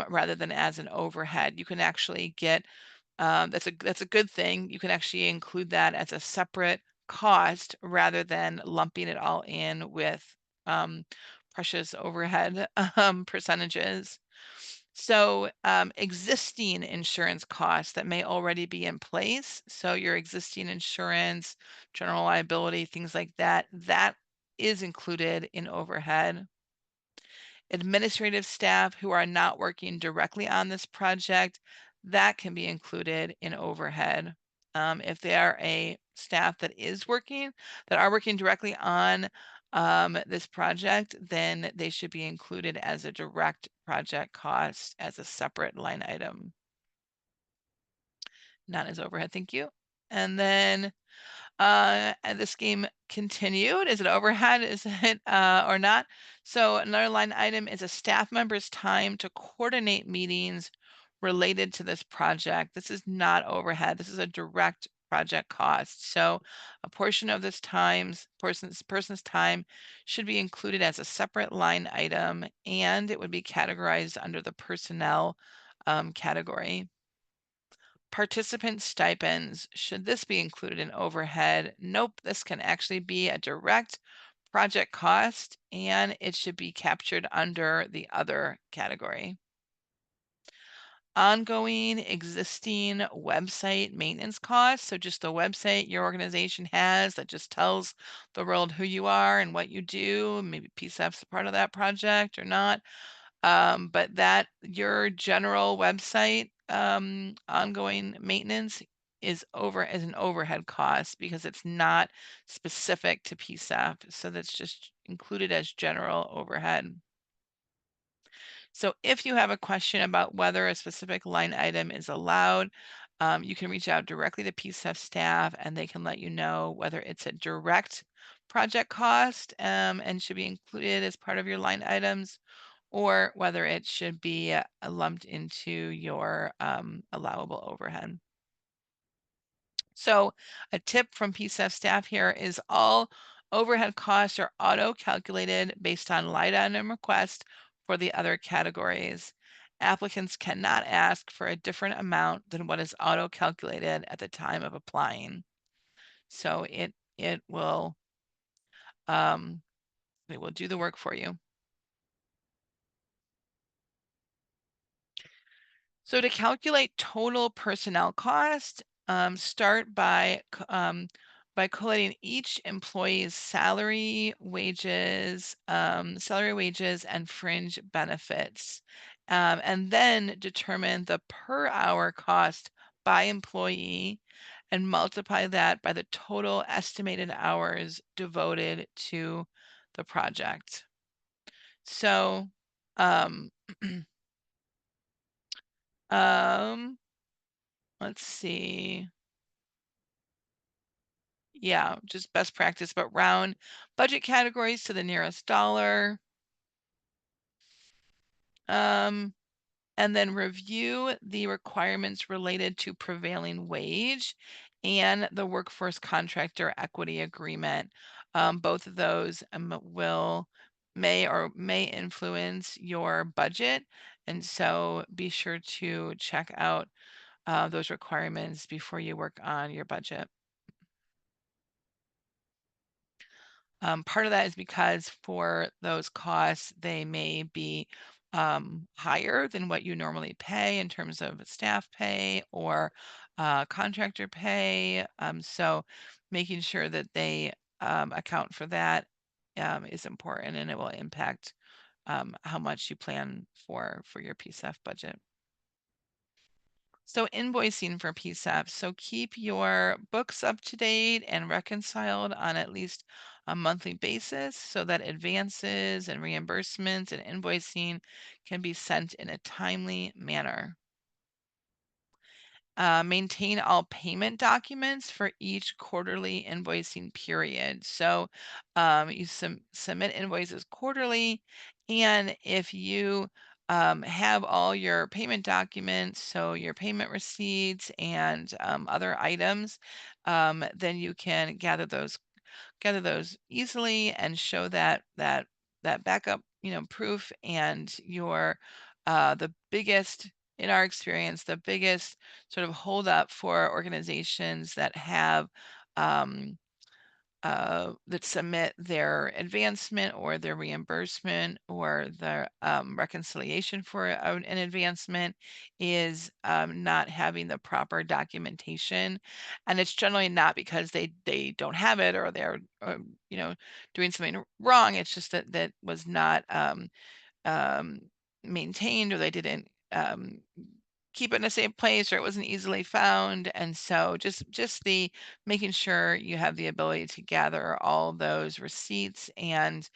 rather than as an overhead. You can actually get, that's a good thing. You can actually include that as a separate cost rather than lumping it all in with um, precious overhead percentages. So existing insurance costs that may already be in place. So your existing insurance, general liability, things like that, that is included in overhead. Administrative staff who are not working directly on this project, that can be included in overhead. If they are a staff that are working directly on this project, then they should be included as a direct project cost as a separate line item, not as overhead. Thank you. And then and this game continued. Is it overhead? Is it or not? So another line item is a staff member's time to coordinate meetings related to this project. This is not overhead. This is a direct project cost. So a portion of this person's time should be included as a separate line item, and it would be categorized under the personnel category. Participant stipends, should this be included in overhead? Nope, this can actually be a direct project cost and it should be captured under the other category. Ongoing existing website maintenance costs, so just the website your organization has that just tells the world who you are and what you do. Maybe PCEF's a part of that project or not. But that your general website ongoing maintenance is as an overhead cost because it's not specific to PCEF. So that's just included as general overhead. So if you have a question about whether a specific line item is allowed, you can reach out directly to PCEF staff and they can let you know whether it's a direct project cost and should be included as part of your line items, or whether it should be lumped into your allowable overhead. So a tip from PCEF staff here is all overhead costs are auto-calculated based on line item request for the other categories. Applicants cannot ask for a different amount than what is auto-calculated at the time of applying. So it will do the work for you. So to calculate total personnel cost, start by collating each employee's salary, wages, and fringe benefits, and then determine the per hour cost by employee and multiply that by the total estimated hours devoted to the project. So, um, um, let's see. Yeah, just best practice, but round budget categories to the nearest dollar. Um, and then review the requirements related to prevailing wage and the workforce contractor equity agreement. Both of those may influence your budget, and so be sure to check out those requirements before you work on your budget. Part of that is because for those costs, they may be higher than what you normally pay in terms of staff pay or contractor pay. So making sure that they account for that is important, and it will impact how much you plan for your PCEF budget. So invoicing for PCEF. So keep your books up to date and reconciled on at least a monthly basis so that advances and reimbursements and invoicing can be sent in a timely manner. Maintain all payment documents for each quarterly invoicing period. So you submit invoices quarterly, and if you have all your payment documents, so your payment receipts and other items, then you can gather those easily and show that backup, proof. And your the biggest, in our experience, the biggest sort of hold up for organizations that have um, that submit their advancement or their reimbursement or their reconciliation for an advancement is not having the proper documentation. And it's generally not because they don't have it or they're you know doing something wrong. It's just that was not um, maintained, or they didn't keep it in a safe place, or it wasn't easily found. And so just the making sure you have the ability to gather all those receipts and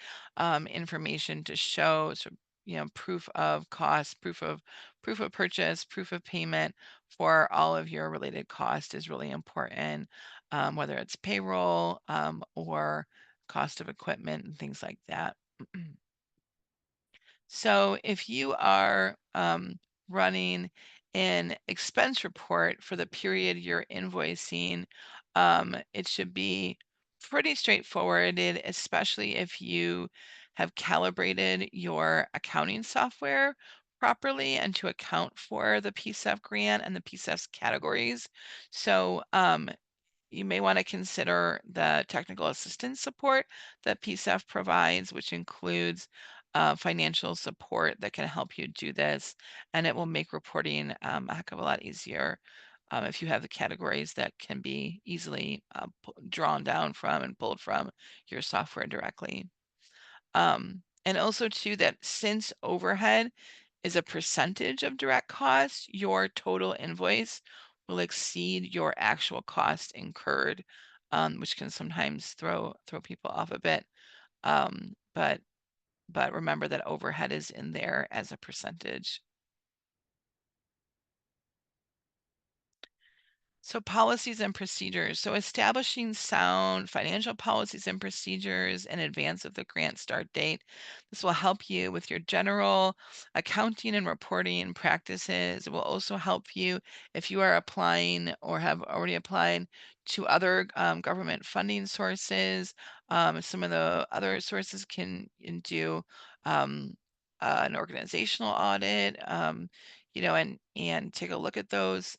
information to show, so proof of cost, proof of purchase, proof of payment for all of your related cost is really important, whether it's payroll or cost of equipment and things like that. So if you are running an expense report for the period you're invoicing, it should be pretty straightforward, especially if you have calibrated your accounting software properly and to account for the PCEF grant and the PCEF's categories. So you may want to consider the technical assistance support that PCEF provides, which includes financial support that can help you do this, and it will make reporting a heck of a lot easier if you have the categories that can be easily drawn down from and pulled from your software directly. And also too, that since overhead is a percentage of direct costs, your total invoice will exceed your actual cost incurred, which can sometimes throw people off a bit. But remember that overhead is in there as a percentage. So policies and procedures. So establishing sound financial policies and procedures in advance of the grant start date. This will help you with your general accounting and reporting practices. It will also help you if you are applying or have already applied to other government funding sources. Some of the other sources can do an organizational audit, and take a look at those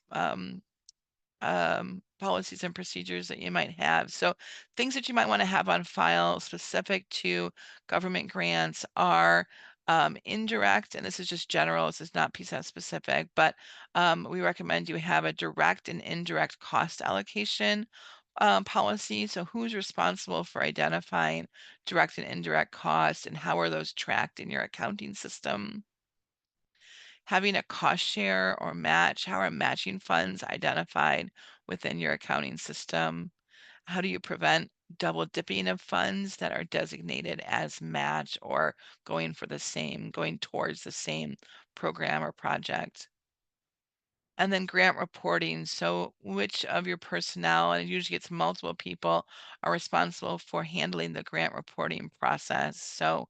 policies and procedures that you might have. So things that you might want to have on file specific to government grants are indirect, and this is just general, this is not PSAT specific, but we recommend you have a direct and indirect cost allocation policy. So who's responsible for identifying direct and indirect costs, and how are those tracked in your accounting system? Having a cost share or match, how are matching funds identified within your accounting system? How do you prevent double dipping of funds that are designated as match or going towards the same program or project? And then grant reporting. So which of your personnel, and it usually gets multiple people, are responsible for handling the grant reporting process? So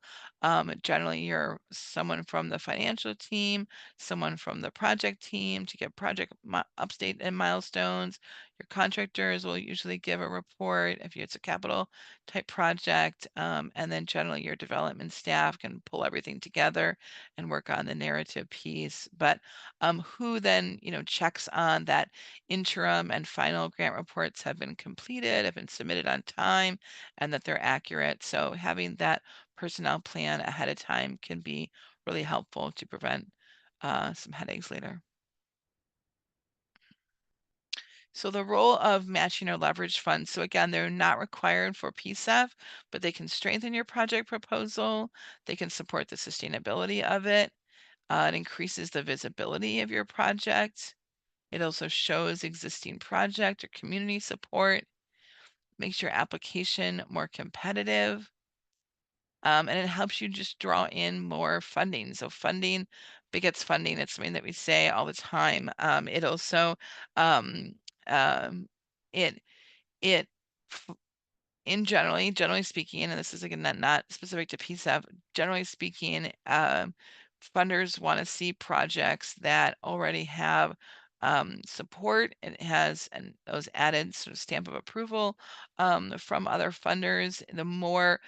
Generally, you're someone from the financial team, someone from the project team to give project update and milestones. Your contractors will usually give a report if it's a capital type project, and then generally your development staff can pull everything together and work on the narrative piece. But who then, checks on that interim and final grant reports have been completed, have been submitted on time, and that they're accurate. So having that personnel plan ahead of time can be really helpful to prevent some headaches later. So the role of matching or leverage funds. So again, they're not required for PCEF, but they can strengthen your project proposal. They can support the sustainability of it. It increases the visibility of your project. It also shows existing project or community support, makes your application more competitive. And it helps you just draw in more funding. So funding begets funding. It's something that we say all the time. It also um, um, it it generally speaking, and this is again not specific to PCEF, generally speaking, funders want to see projects that already have support and has and those added sort of stamp of approval from other funders. The more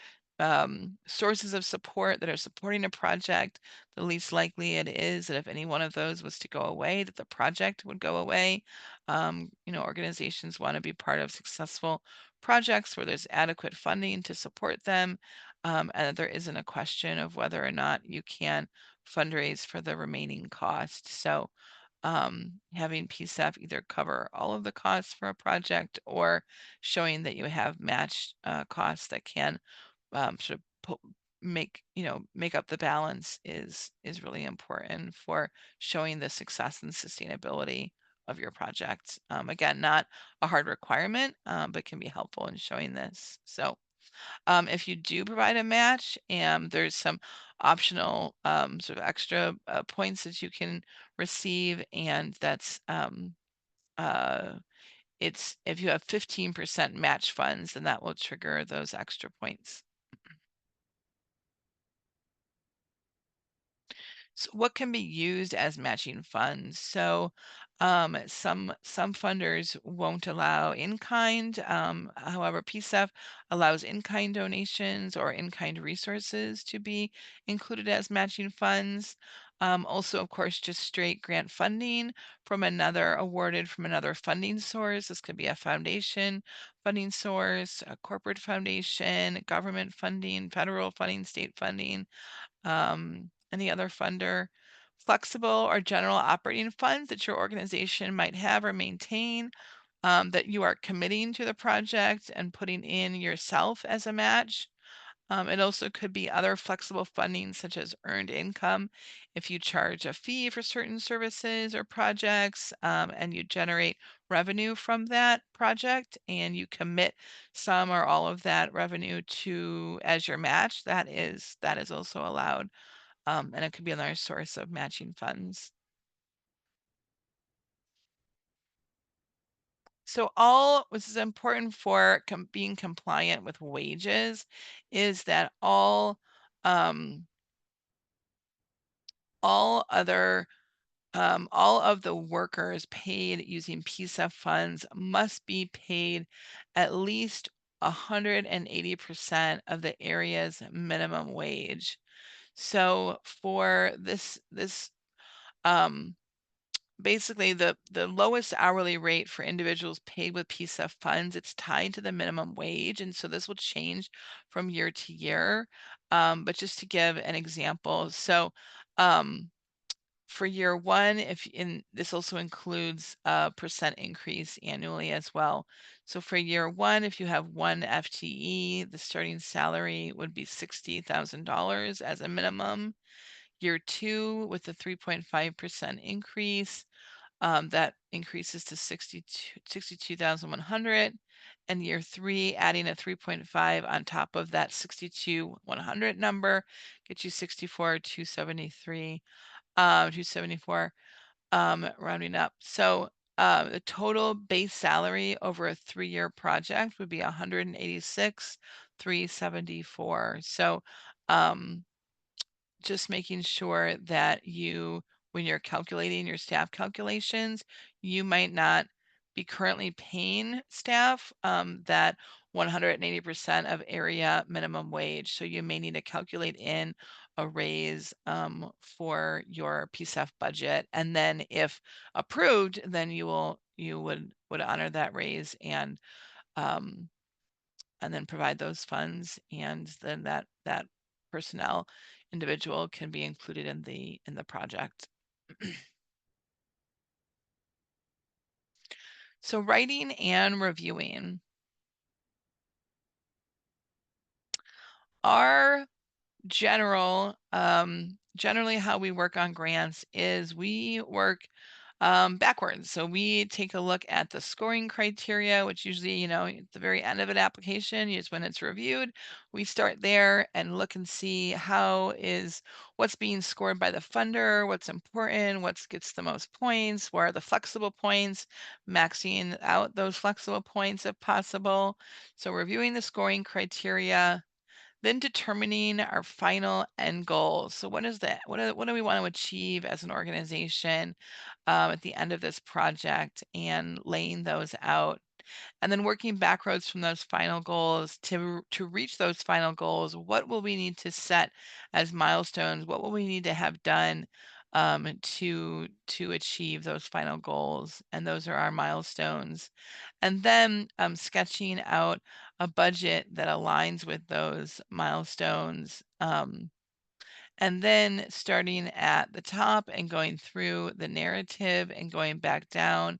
sources of support that are supporting a project, the least likely it is that if any one of those was to go away, that the project would go away. Organizations want to be part of successful projects where there's adequate funding to support them, and that there isn't a question of whether or not you can fundraise for the remaining cost. So having PCEF either cover all of the costs for a project or showing that you have matched costs that can sort of make up the balance is really important for showing the success and sustainability of your project. Again, not a hard requirement, but can be helpful in showing this. So if you do provide a match, and there's some optional sort of extra points that you can receive, and that's it's if you have 15% match funds, then that will trigger those extra points. So what can be used as matching funds? So some funders won't allow in-kind. However, PCEF allows in-kind donations or in-kind resources to be included as matching funds. Also, of course, just straight grant funding awarded from another funding source. This could be a foundation funding source, a corporate foundation, government funding, federal funding, state funding, any other funder, flexible or general operating funds that your organization might have or maintain, that you are committing to the project and putting in yourself as a match. It also could be other flexible funding such as earned income. If you charge a fee for certain services or projects, and you generate revenue from that project and you commit some or all of that revenue to as your match, that is also allowed, and it could be another source of matching funds. So all this is important for being compliant with wages is that um, all all of the workers paid using PCEF funds must be paid at least 180% of the area's minimum wage. So for this um, basically the lowest hourly rate for individuals paid with PCEF funds, it's tied to the minimum wage, and so this will change from year to year. But just to give an example, so um, for year one, if in this also includes a percent increase annually as well. So for year one, if you have one FTE, the starting salary would be $60,000 as a minimum. Year two, with the 3.5% increase, that increases to 62,100. And year three, adding a 3.5 on top of that 62,100 number gets you 64,273, 274, rounding up. So the total base salary over a 3-year project would be 186,374. So just making sure that when you're calculating your staff calculations, you might not be currently paying staff that 180% of area minimum wage. So you may need to calculate in a raise for your PCEF budget, and then if approved, then you would honor that raise um, and then provide those funds, and then that personnel individual can be included in the project. So writing and reviewing. Our generally how we work on grants is we work backwards. So we take a look at the scoring criteria, which usually, at the very end of an application is when it's reviewed. We start there and look and see what's being scored by the funder, what's important, what gets the most points, where are the flexible points, maxing out those flexible points if possible. So reviewing the scoring criteria, then determining our final end goals. So what is that? What do we want to achieve as an organization at the end of this project, and laying those out, and then working backwards from those final goals to reach those final goals. What will we need to set as milestones? What will we need to have done to achieve those final goals? And those are our milestones. And then sketching out a budget that aligns with those milestones. And then starting at the top and going through the narrative and going back down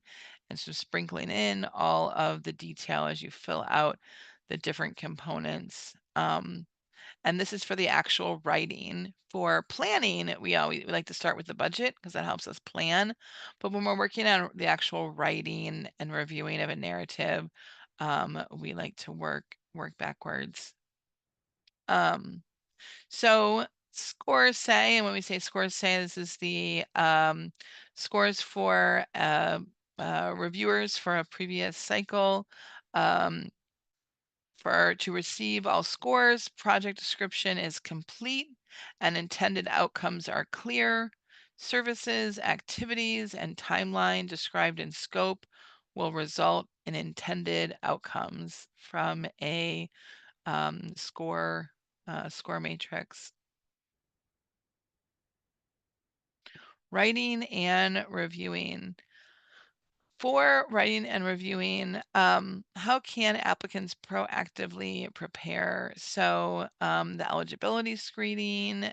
and sort of sprinkling in all of the detail as you fill out the different components. And this is for the actual writing. For planning, we like to start with the budget because that helps us plan. But when we're working on the actual writing and reviewing of a narrative, we like to work backwards. So scores say, and when we say scores say, this is the scores for reviewers for a previous cycle. To receive all scores, project description is complete and intended outcomes are clear. Services, activities, and timeline described in scope will result in intended outcomes from a score matrix. Writing and reviewing. For writing and reviewing, how can applicants proactively prepare? So the eligibility screening,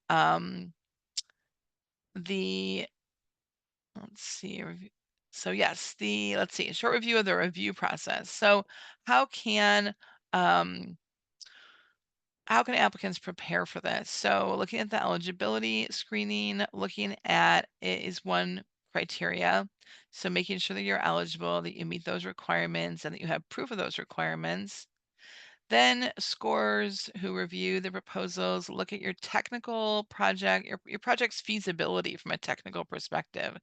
um, the let's see, so yes, let's see, a short review of the review process. So how can um, how can applicants prepare for this? So looking at the eligibility screening, looking at it is one criteria. So making sure that you're eligible, that you meet those requirements, and that you have proof of those requirements. Then scores who review the proposals, look at your technical project, your project's feasibility from a technical perspective.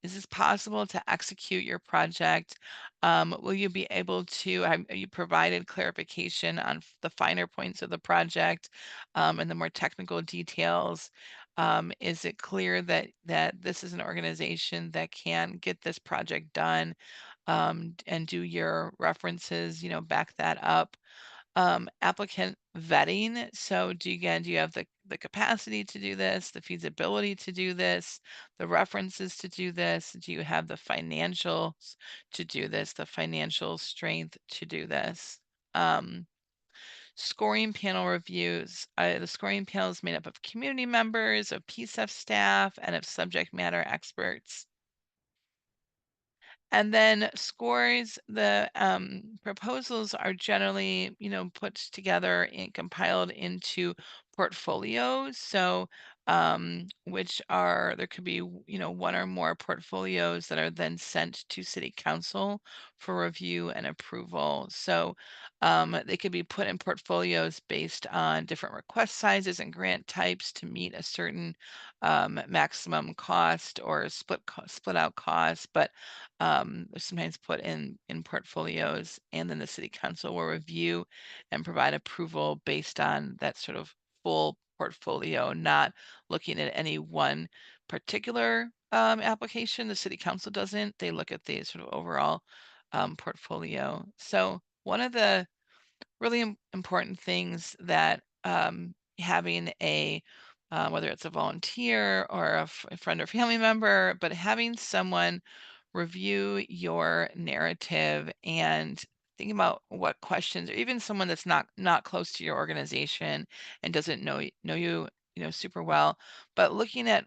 Is this possible to execute your project? Will you be able to, have you provided clarification on the finer points of the project and the more technical details? Is it clear that this is an organization that can get this project done, and do your references, back that up? Applicant vetting. So do you have the capacity to do this, the feasibility to do this, the references to do this? Do you have the financials to do this, the financial strength to do this? Scoring panel reviews. The scoring panel is made up of community members, of PCEF staff, and of subject matter experts. And then scores, the proposals are generally, put together and compiled into portfolios. So, there could be, one or more portfolios that are then sent to City Council for review and approval. So, they could be put in portfolios based on different request sizes and grant types to meet a certain maximum cost or split out cost. But sometimes put in portfolios, and then the city council will review and provide approval based on that sort of full portfolio, not looking at any one particular application. The city council doesn't. They look at the sort of overall portfolio. So one of the really important things that having a whether it's a volunteer or a friend or family member, but having someone review your narrative and think about what questions, or even someone that's not close to your organization and doesn't know you, super well, but looking at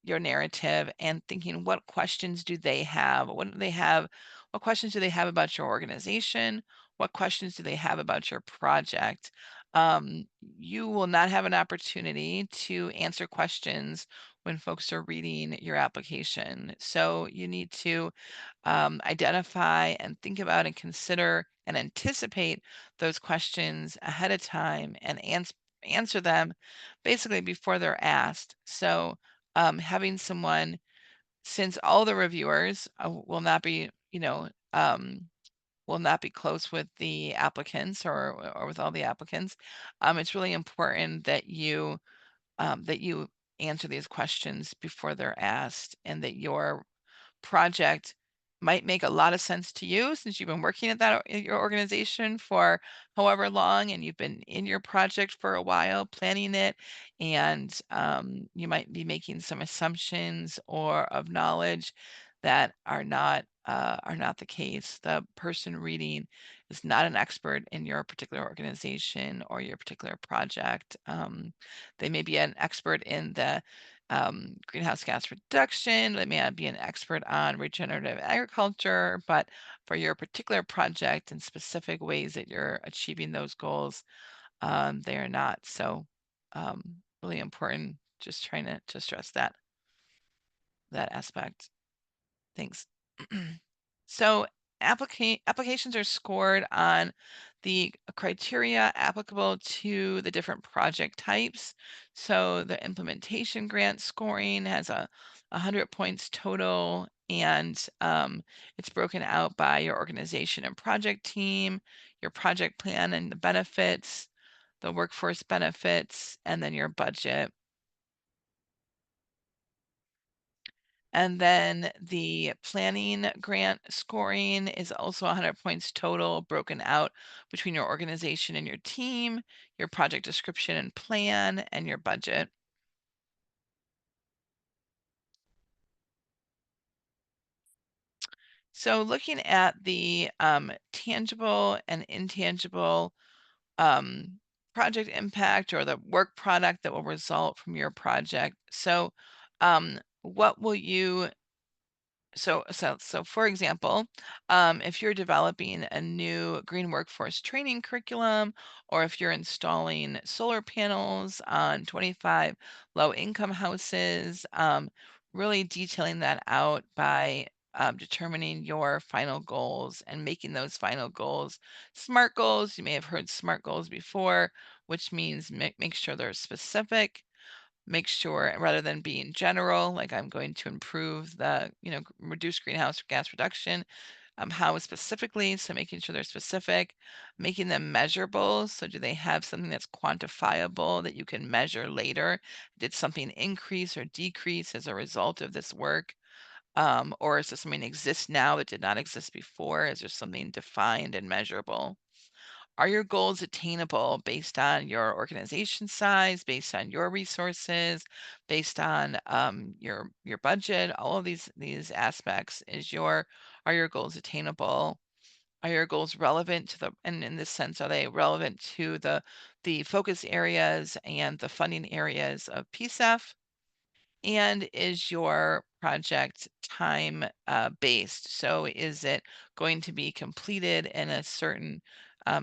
your narrative and thinking what questions do they have? What do they have? What questions do they have about your organization? What questions do they have about your project? You will not have an opportunity to answer questions when folks are reading your application. So you need to identify and think about and consider and anticipate those questions ahead of time and answer them basically before they're asked. So having someone, since all the reviewers will not be, will not be close with the applicants or with all the applicants, it's really important that you answer these questions before they're asked, and that your project might make a lot of sense to you since you've been working at your organization for however long, and you've been in your project for a while planning it, and you might be making some assumptions or of knowledge that are not the case. The person reading is not an expert in your particular organization or your particular project. They may be an expert in the greenhouse gas reduction. They may not be an expert on regenerative agriculture, but for your particular project and specific ways that you're achieving those goals, they are not. So really important, just trying to stress that aspect. Thanks. So applications are scored on the criteria applicable to the different project types. So the implementation grant scoring has 100 points total, and it's broken out by your organization and project team, your project plan and the benefits, the workforce benefits, and then your budget. And then the planning grant scoring is also 100 points total, broken out between your organization and your team, your project description and plan, and your budget. So looking at the tangible and intangible project impact, or the work product that will result from your project. So what will you so for example, if you're developing a new green workforce training curriculum, or if you're installing solar panels on 25 low-income houses, really detailing that out by determining your final goals and making those final goals SMART goals. You may have heard SMART goals before, which means make sure they're specific. Make sure, rather than being general, like I'm going to improve the, reduce greenhouse gas reduction, how specifically, so making sure they're specific, making them measurable. So do they have something that's quantifiable that you can measure later? Did something increase or decrease as a result of this work? Or is there something exist now that did not exist before? Is there something defined and measurable? Are your goals attainable based on your organization size, based on your resources, based on your budget? All of these aspects are your goals attainable? Are your goals relevant to and in this sense, are they relevant to the focus areas and the funding areas of PCEF? And is your project time based? So is it going to be completed in a certain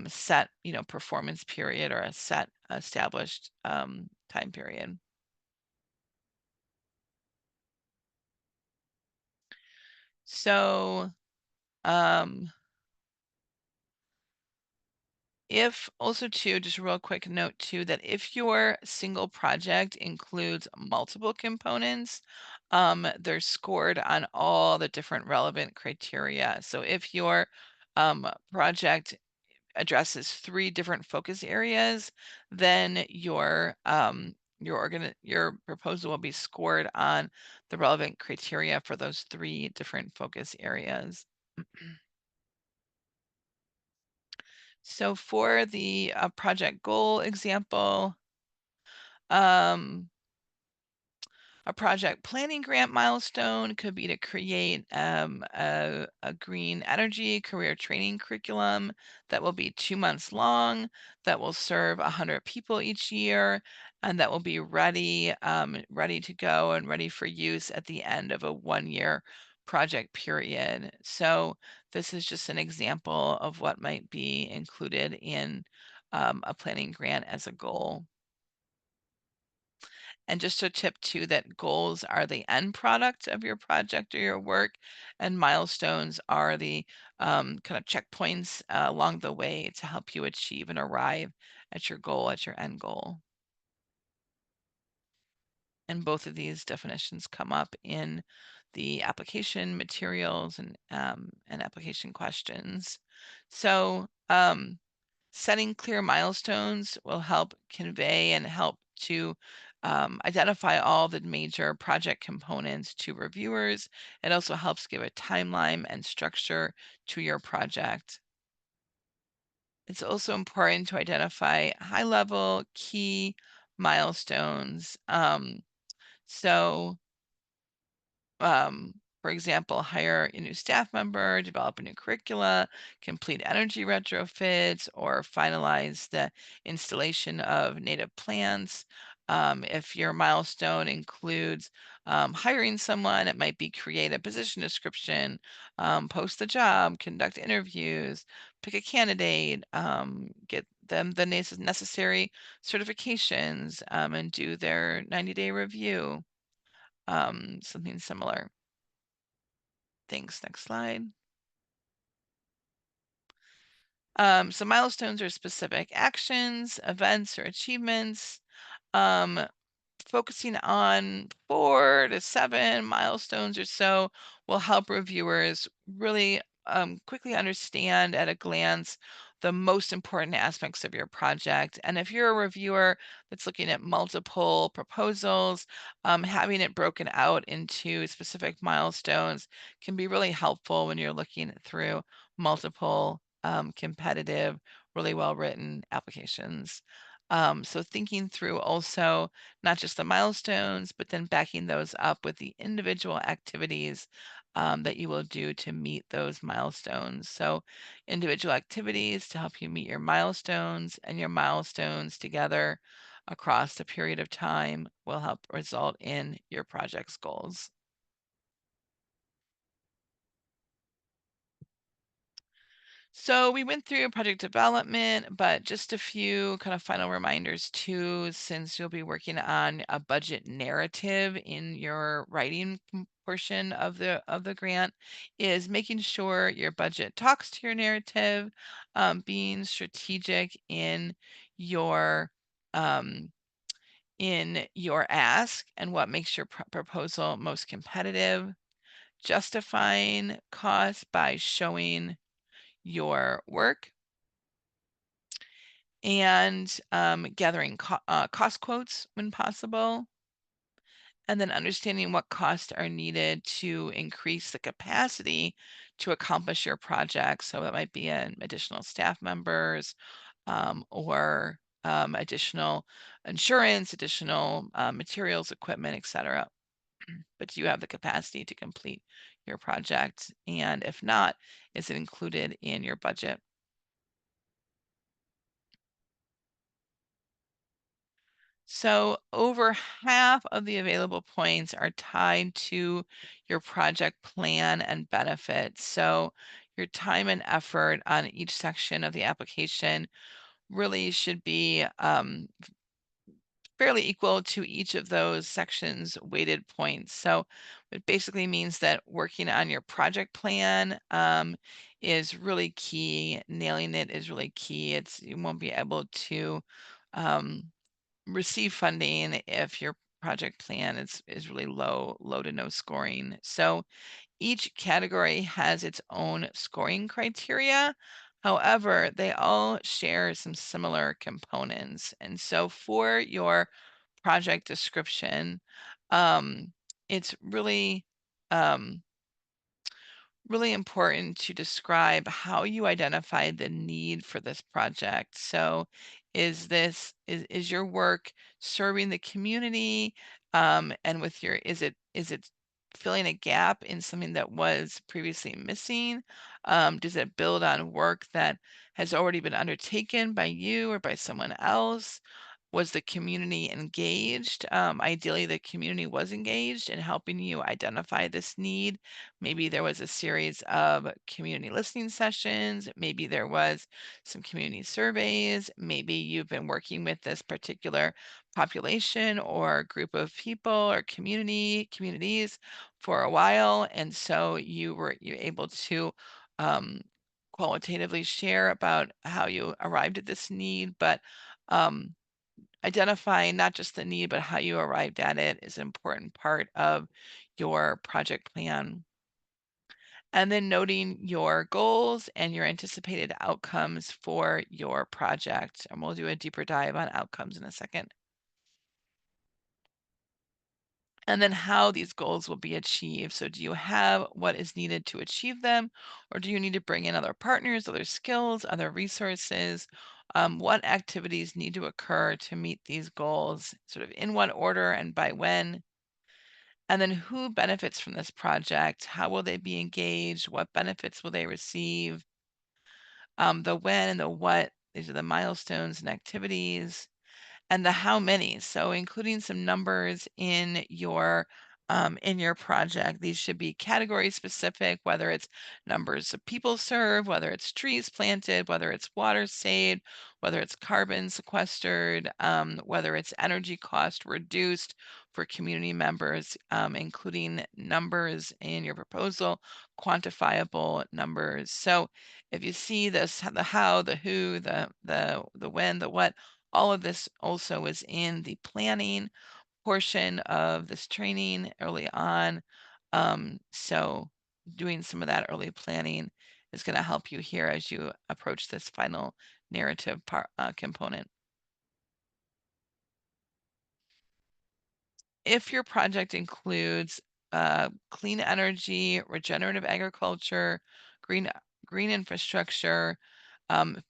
set, performance period, or a set established time period? So um, if also too, just a real quick note too, that if your single project includes multiple components, they're scored on all the different relevant criteria. So if your project addresses 3 different focus areas, then your your proposal will be scored on the relevant criteria for those 3 different focus areas. So for the project goal example, um, a project planning grant milestone could be to create a green energy career training curriculum that will be 2 months long, that will serve 100 people each year, and that will be ready to go and ready for use at the end of a 1-year project period. So this is just an example of what might be included in a planning grant as a goal. And just a tip too, that goals are the end product of your project or your work, and milestones are the kind of checkpoints along the way to help you achieve and arrive at your goal, at your end goal. And both of these definitions come up in the application materials and application questions. So setting clear milestones will help convey and help to identify all the major project components to reviewers. It also helps give a timeline and structure to your project. It's also important to identify high-level key milestones. So um, for example, hire a new staff member, develop a new curricula, complete energy retrofits, or finalize the installation of native plants. If your milestone includes hiring someone, it might be create a position description, post the job, conduct interviews, pick a candidate, get them the necessary certifications, and do their 90-day review, something similar. Thanks. Next slide. So milestones are specific actions, events, or achievements. Um, Focusing on 4 to 7 milestones or so will help reviewers really quickly understand at a glance the most important aspects of your project. And if you're a reviewer that's looking at multiple proposals, having it broken out into specific milestones can be really helpful when you're looking through multiple competitive, really well-written applications. So thinking through also not just the milestones, but then backing those up with the individual activities that you will do to meet those milestones. So individual activities to help you meet your milestones, and your milestones together across a period of time will help result in your project's goals. So we went through project development, but just a few kind of final reminders too, since you'll be working on a budget narrative in your writing portion of the grant, is making sure your budget talks to your narrative, being strategic your um, in your ask and what makes your proposal most competitive, justifying costs by showing your work, and gathering cost quotes when possible, and then understanding what costs are needed to increase the capacity to accomplish your project. So that might be an additional staff members, or additional insurance, additional materials, equipment, etc. But do you have the capacity to complete your project? And if not, is it included in your budget? So over half of the available points are tied to your project plan and benefits. So your time and effort on each section of the application really should be fairly equal to each of those sections weighted points. So it basically means that working on your project plan is really key. Nailing it is really key. You won't be able to um, receive funding if your project plan is really low to no scoring. So each category has its own scoring criteria. However, they all share some similar components. And so for your project description, it's um, really important to describe how you identified the need for this project. So is your work serving the community? And with your is it filling a gap in something that was previously missing? Does it build on work that has already been undertaken by you or by someone else? Was the community engaged? Ideally, the community was engaged in helping you identify this need. Maybe there was a series of community listening sessions. Maybe there was some community surveys. Maybe you've been working with this particular population or group of people or communities for a while. And so you're able to um, qualitatively share about how you arrived at this need, but um, identifying not just the need, but how you arrived at it is an important part of your project plan. And then noting your goals and your anticipated outcomes for your project. And we'll do a deeper dive on outcomes in a second. And then how these goals will be achieved. So do you have what is needed to achieve them? Or do you need to bring in other partners, other skills, other resources? What activities need to occur to meet these goals, sort of in what order and by when? And then who benefits from this project? How will they be engaged? What benefits will they receive? The when and the what, these are the milestones and activities, and the how many. So including some numbers in your project. These should be category specific, whether it's numbers of people served, whether it's trees planted, whether it's water saved, whether it's carbon sequestered, whether it's energy cost reduced for community members, including numbers in your proposal, quantifiable numbers. So if you see this, the how, the who, the when, the what, all of this also is in the planning portion of this training early on. So doing some of that early planning is going to help you here as you approach this final narrative component. If your project includes clean energy, regenerative agriculture, green green infrastructure,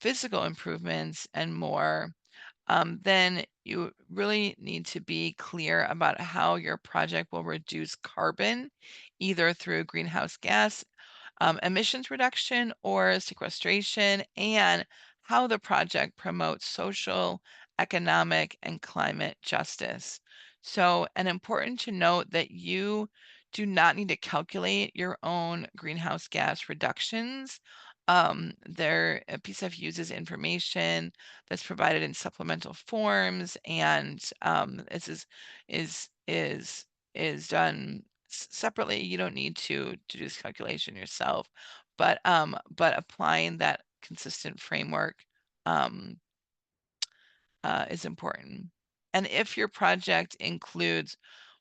physical improvements, and more, then you really need to be clear about how your project will reduce carbon, either through greenhouse gas emissions reduction or sequestration, and how the project promotes social, economic, and climate justice. So, and important to note that you do not need to calculate your own greenhouse gas reductions. PCEF uses information that's provided in supplemental forms, and this is is done separately. You don't need to do this calculation yourself, but applying that consistent framework um, is important. And if your project includes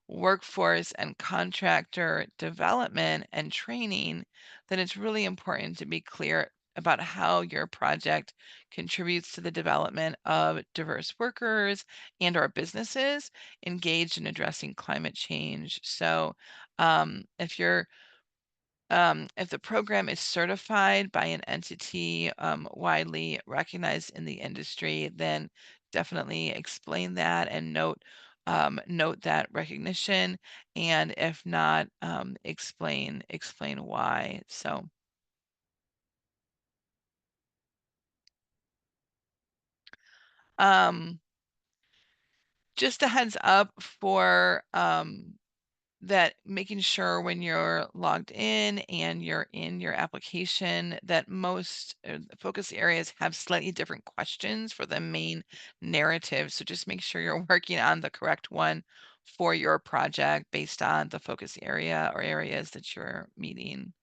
workforce and contractor development and training, then it's really important to be clear about how your project contributes to the development of diverse workers and our businesses engaged in addressing climate change. So if the program is certified by an entity widely recognized in the industry, then definitely explain that and note that recognition. And if not, explain why. So um, just a heads up for that making sure when you're logged in and you're in your application that most focus areas have slightly different questions for the main narrative. So just make sure you're working on the correct one for your project based on the focus area or areas that you're meeting.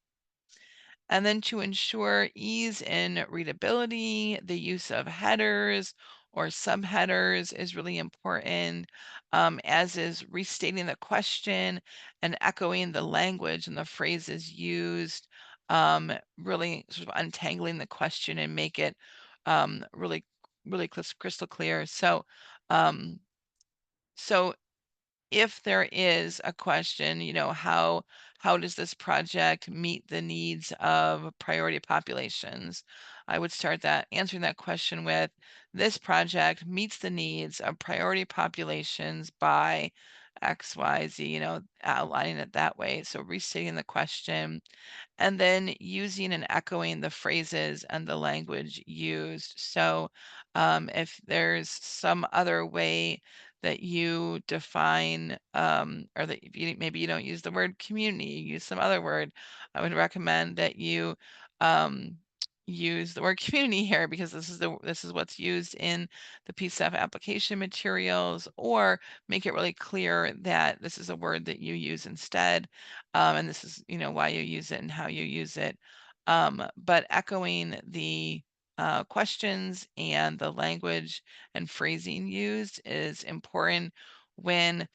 And then to ensure ease in readability, the use of headers or subheaders is really important, as is restating the question and echoing the language and the phrases used, really sort of untangling the question and make it really crystal clear. So um, So if there is a question, how does this project meet the needs of priority populations? I would start that answering that question with, this project meets the needs of priority populations by X, Y, Z, outlining it that way. So restating the question and then using and echoing the phrases and the language used. So, if there's some other way that you define, or that maybe you don't use the word community, you use some other word, I would recommend that you um, use the word community here because this is what's used in the PCEF application materials, or make it really clear that this is a word that you use instead. And this is, why you use it and how you use it. But echoing the questions and the language and phrasing used is important when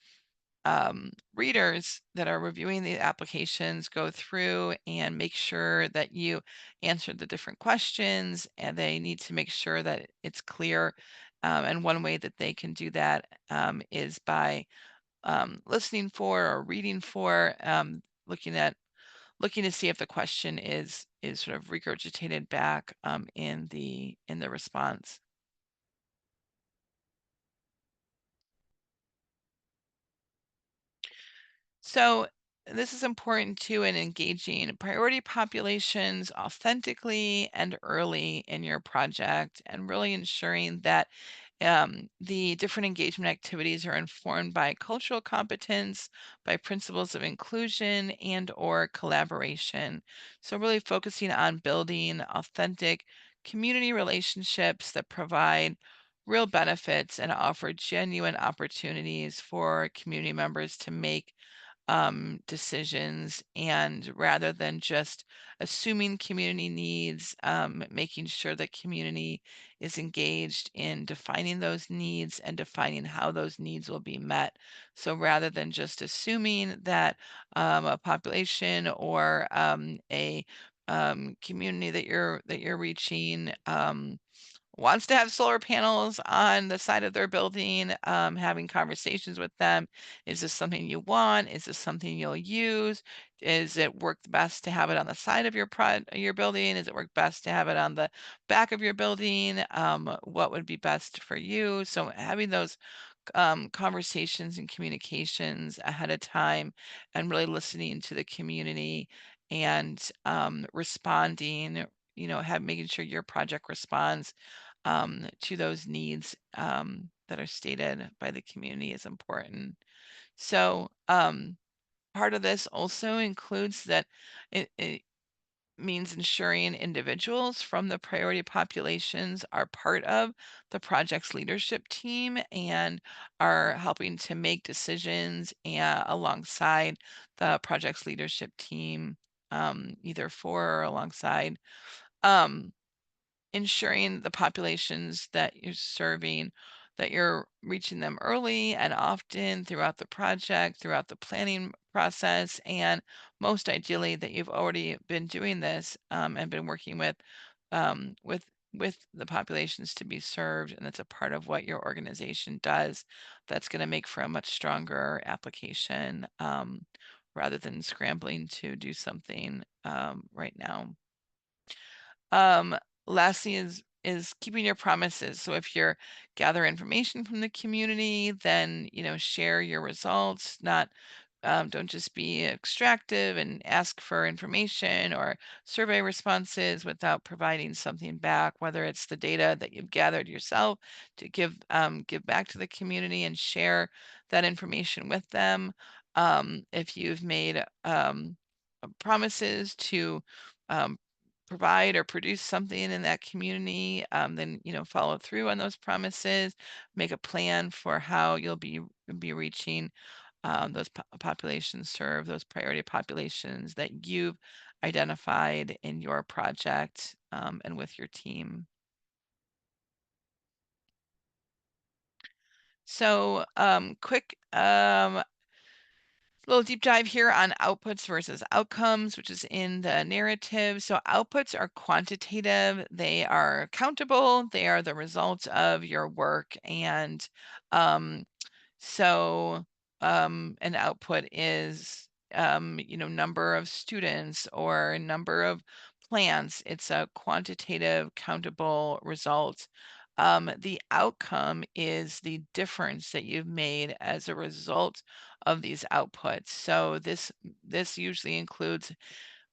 readers that are reviewing the applications go through and make sure that you answered the different questions, and they need to make sure that it's clear. And one way that they can do that is by listening for or reading for, looking to see if the question is sort of regurgitated back in the response. So this is important too in engaging priority populations authentically and early in your project, and really ensuring that the different engagement activities are informed by cultural competence, by principles of inclusion and or collaboration. So really focusing on building authentic community relationships that provide real benefits and offer genuine opportunities for community members to make decisions, and rather than just assuming community needs, making sure that community is engaged in defining those needs and defining how those needs will be met. So rather than just assuming that a population or a community that you're reaching wants to have solar panels on the side of their building, having conversations with them. Is this something you want? Is this something you'll use? Is it work best to have it on the side of your building? Is it work best to have it on the back of your building? What would be best for you? So having those conversations and communications ahead of time, and really listening to the community and responding, making sure your project responds to those needs that are stated by the community is important. So part of this also includes that it means ensuring individuals from the priority populations are part of the project's leadership team and are helping to make decisions alongside the project's leadership team, either for or alongside. Um, Ensuring the populations that you're serving, that you're reaching them early and often throughout the project, throughout the planning process, and most ideally that you've already been doing this and been working um, with with the populations to be served, and that's a part of what your organization does. That's going to make for a much stronger application, rather than scrambling to do something right now. Um, Lastly is keeping your promises. So if you're gather information from the community, then share your results. Not Don't just be extractive and ask for information or survey responses without providing something back, whether it's the data that you've gathered yourself to give back to the community and share that information with them. If you've made promises to um, provide or produce something in that community, then follow through on those promises. Make a plan for how you'll be reaching those populations served, those priority populations that you've identified in your project and with your team. So quick little deep dive here on outputs versus outcomes, which is in the narrative. So outputs are quantitative, they are countable, they are the results of your work. And So, an output is, number of students or number of plants. It's a quantitative, countable result. The outcome is the difference that you've made as a result of these outputs. So this usually includes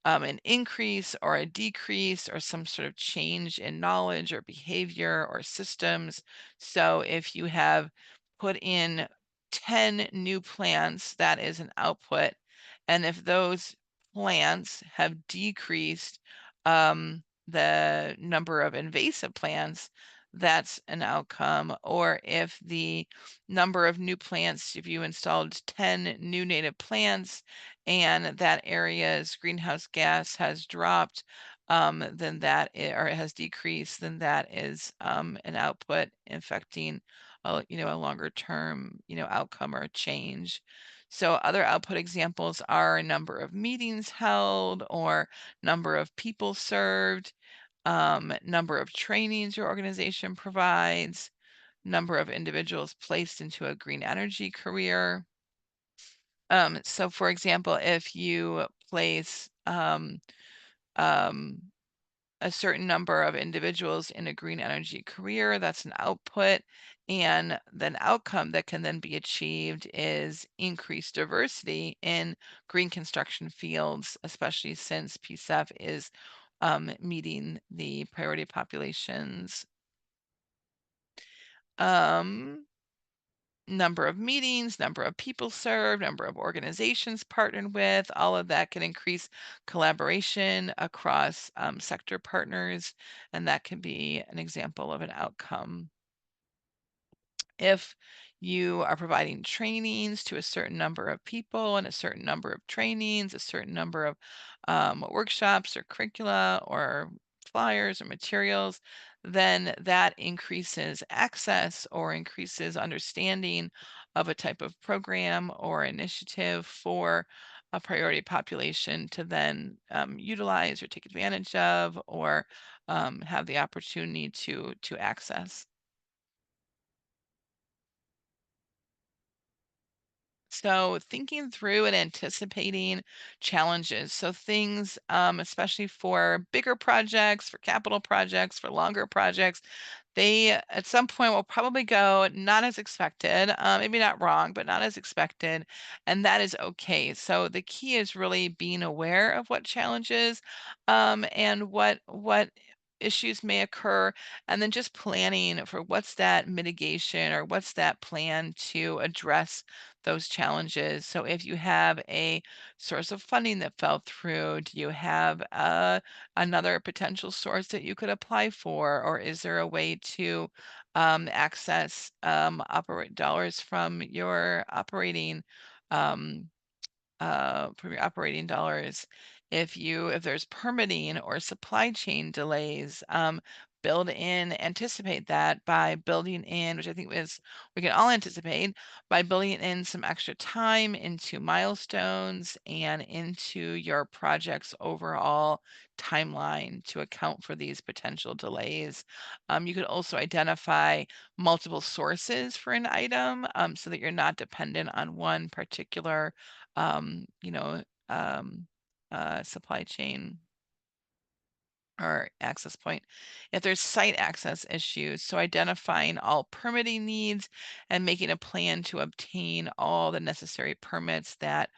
an increase or a decrease or some sort of change in knowledge or behavior or systems. So if you have put in 10 new plants, that is an output. And if those plants have decreased the number of invasive plants, that's an outcome. Or if the number of new plants, if you installed 10 new native plants and that area's greenhouse gas has dropped, then or it has decreased, then that is an output affecting a longer term, outcome or change. So other output examples are number of meetings held or number of people served, number of trainings your organization provides, number of individuals placed into a green energy career. So for example, if you place um, a certain number of individuals in a green energy career, that's an output. And then outcome that can then be achieved is increased diversity in green construction fields, especially since PCEF is meeting the priority populations. Number of meetings, number of people served, number of organizations partnered with, all of that can increase collaboration across sector partners, and that can be an example of an outcome. If you are providing trainings to a certain number of people and a certain number of trainings, a certain number of workshops or curricula or flyers or materials, then that increases access or increases understanding of a type of program or initiative for a priority population to then utilize or take advantage of or have the opportunity to access. So thinking through and anticipating challenges. So things, especially for bigger projects, for capital projects, for longer projects, they at some point will probably go not as expected, maybe not wrong, but not as expected, and that is okay. So the key is really being aware of what challenges and what issues may occur, and then just planning for what's that mitigation or what's that plan to address those challenges. So if you have a source of funding that fell through, do you have another potential source that you could apply for, or is there a way to access operate dollars um, from your operating dollars? If there's permitting or supply chain delays, anticipate that by building in, which I think is we can all anticipate, by building in some extra time into milestones and into your project's overall timeline to account for these potential delays. You could also identify multiple sources for an item so that you're not dependent on one particular um, you know, um, supply chain or access point. If there's site access issues, so identifying all permitting needs and making a plan to obtain all the necessary permits that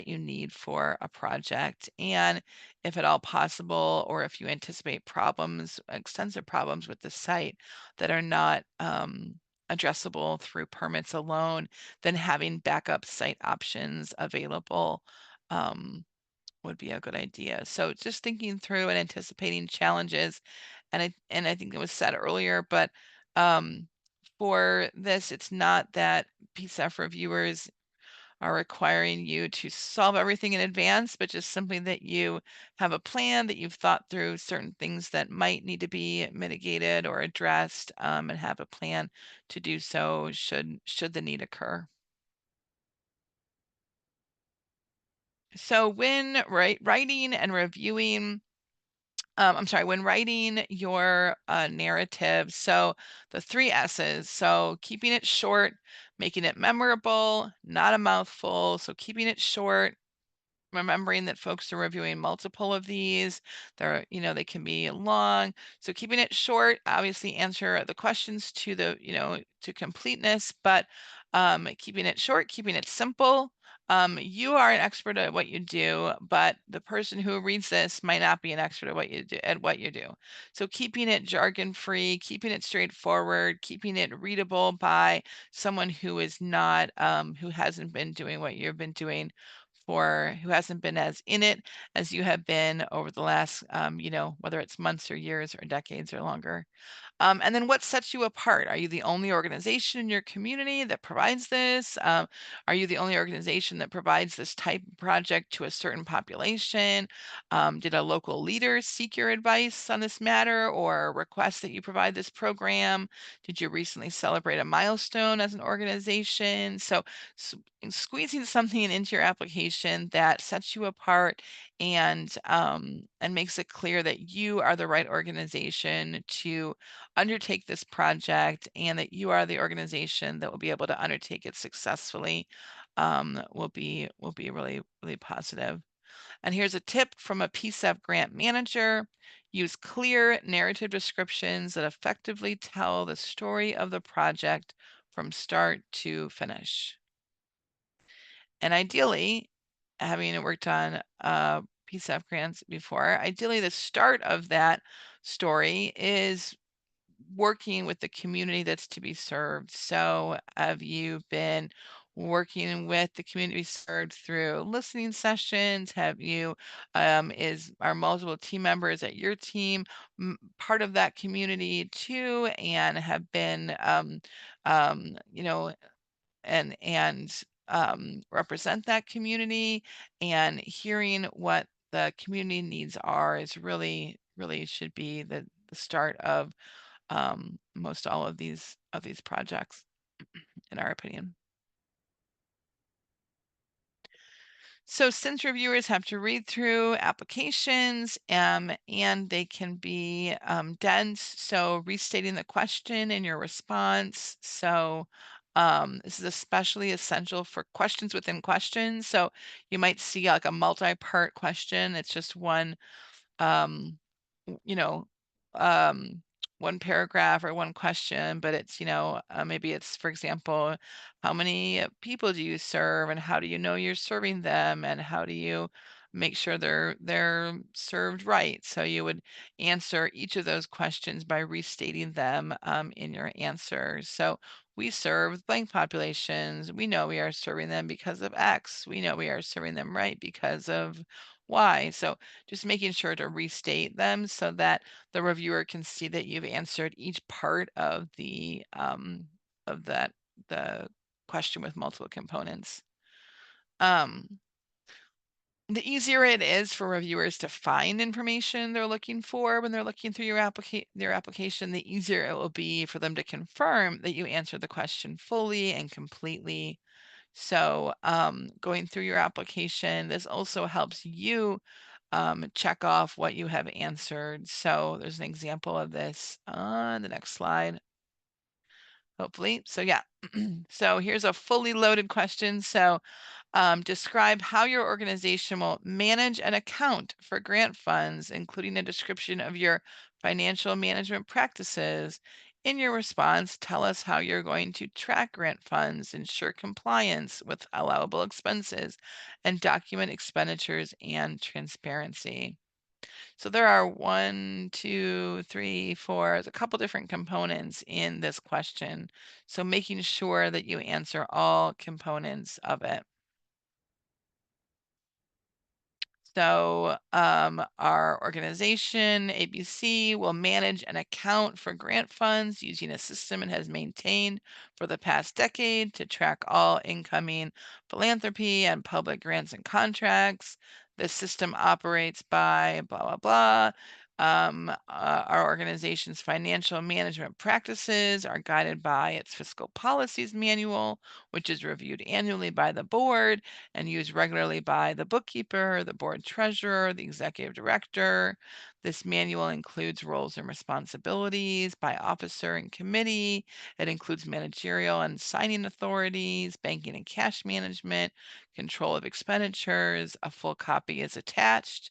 you need for a project. And if at all possible, or if you anticipate problems, extensive problems with the site that are not addressable through permits alone, then having backup site options available would be a good idea. So just thinking through and anticipating challenges, and I think it was said earlier, but um, for this, it's not that PCEF reviewers are requiring you to solve everything in advance, but just simply that you have a plan, that you've thought through certain things that might need to be mitigated or addressed, and have a plan to do so should the need occur. So when writing and reviewing I'm sorry, when writing your narrative, so the three S's, so keeping it short, making it memorable, not a mouthful. So keeping it short, remembering that folks are reviewing multiple of these. They're, they can be long. So keeping it short, obviously answer the questions to to completeness, but keeping it short, keeping it simple. You are an expert at what you do, but the person who reads this might not be an expert at what you do. So keeping it jargon free, keeping it straightforward, keeping it readable by someone who is not who hasn't been doing what you've been doing who hasn't been as in it as you have been over the last, whether it's months or years or decades or longer. And then what sets you apart? Are you the only organization in your community that provides this? Are you the only organization that provides this type of project to a certain population? Did a local leader seek your advice on this matter or request that you provide this program? Did you recently celebrate a milestone as an organization? So, squeezing something into your application that sets you apart and makes it clear that you are the right organization to undertake this project and that you are the organization that will be able to undertake it successfully will be really, really positive. And here's a tip from a PCEF grant manager. Use clear narrative descriptions that effectively tell the story of the project from start to finish. And ideally, having worked on PCEF grants before, ideally the start of that story is working with the community that's to be served. So have you been working with the community served through listening sessions? Have you, are multiple team members at your team part of that community too, and have been, you know, and represent that community, and hearing what the community needs are is really should be the start of most all of these projects, in our opinion. So since reviewers have to read through applications and they can be dense, so restating the question in your response. So this is especially essential for questions within questions. So you might see like a multi-part question. It's just one um, you know, um, one paragraph or one question, but it's, maybe it's, for example, how many people do you serve and how do you know you're serving them and how do you make sure they're served right? So you would answer each of those questions by restating them in your answer. So we serve blank populations. We know we are serving them because of X. We know we are serving them right because of Y. So just making sure to restate them so that the reviewer can see that you've answered each part of the question with multiple components. The easier it is for reviewers to find information they're looking for when they're looking through your application, the easier it will be for them to confirm that you answered the question fully and completely. So going through your application, this also helps you check off what you have answered. So there's an example of this on the next slide, hopefully. So yeah, so here's a fully loaded question. So describe how your organization will manage and account for grant funds, including a description of your financial management practices. In your response, tell us how you're going to track grant funds, ensure compliance with allowable expenses, and document expenditures and transparency. So there are one, two, three, four, there's a couple different components in this question. So making sure that you answer all components of it. So our organization, ABC, will manage and account for grant funds using a system it has maintained for the past decade to track all incoming philanthropy and public grants and contracts. The system operates by blah, blah, blah. Our organization's financial management practices are guided by its fiscal policies manual, which is reviewed annually by the board and used regularly by the bookkeeper, the board treasurer, the executive director. This manual includes roles and responsibilities by officer and committee. It includes managerial and signing authorities, banking and cash management, control of expenditures. A full copy is attached.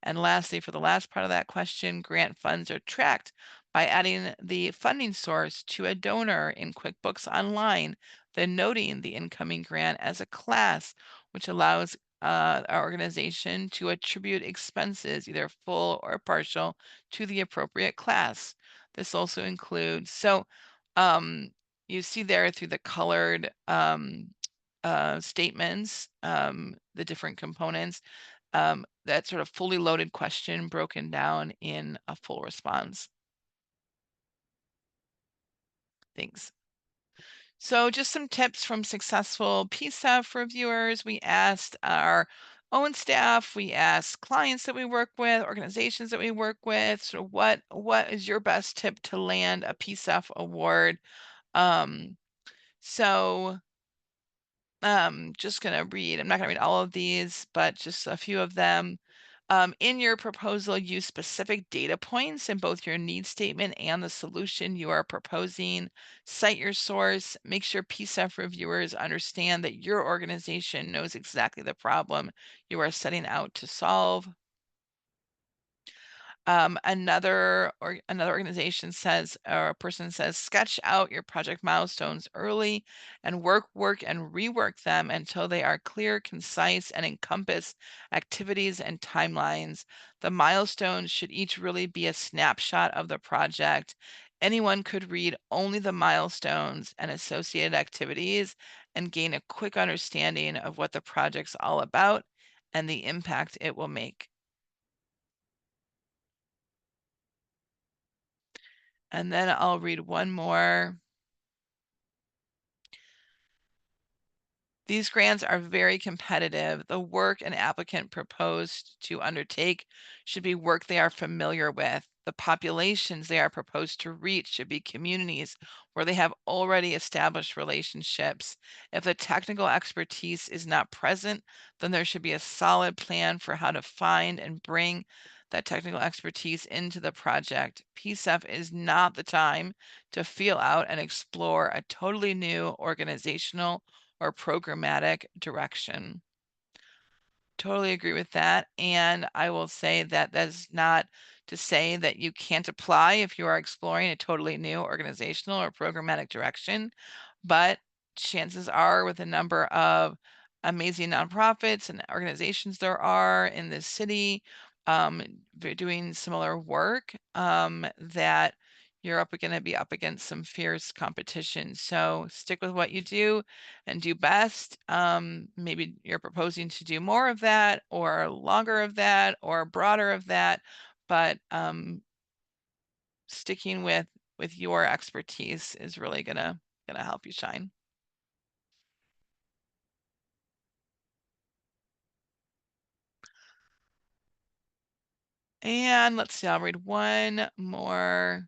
And lastly, for the last part of that question, grant funds are tracked by adding the funding source to a donor in QuickBooks Online, then noting the incoming grant as a class, which allows our organization to attribute expenses, either full or partial, to the appropriate class. This also includes, so you see there through the colored statements, the different components, that sort of fully loaded question broken down in a full response. Thanks. So just some tips from successful PCEF reviewers. We asked our own staff, we asked clients that we work with, organizations that we work with, so what is your best tip to land a PCEF award? Um, so just gonna read, I'm not gonna read all of these, but just a few of them. In your proposal, use specific data points in both your need statement and the solution you are proposing. Cite your source. Make sure PCEF reviewers understand that your organization knows exactly the problem you are setting out to solve. Another organization says, or a person says, sketch out your project milestones early and work and rework them until they are clear, concise, and encompass activities and timelines. The milestones should each really be a snapshot of the project. Anyone could read only the milestones and associated activities and gain a quick understanding of what the project's all about and the impact it will make. And then I'll read one more. These grants are very competitive. The work an applicant proposed to undertake should be work they are familiar with. The populations they are proposed to reach should be communities where they have already established relationships. If the technical expertise is not present, then there should be a solid plan for how to find and bring that technical expertise into the project. PCEF is not the time to feel out and explore a totally new organizational or programmatic direction. Totally agree with that. And I will say that that's not to say that you can't apply if you are exploring a totally new organizational or programmatic direction, but chances are with a number of amazing nonprofits and organizations there are in this city doing similar work, that you're going to be up against some fierce competition. So stick with what you do and do best. Maybe you're proposing to do more of that or longer of that or broader of that, but sticking with your expertise is really gonna help you shine. And let's see, I'll read one more.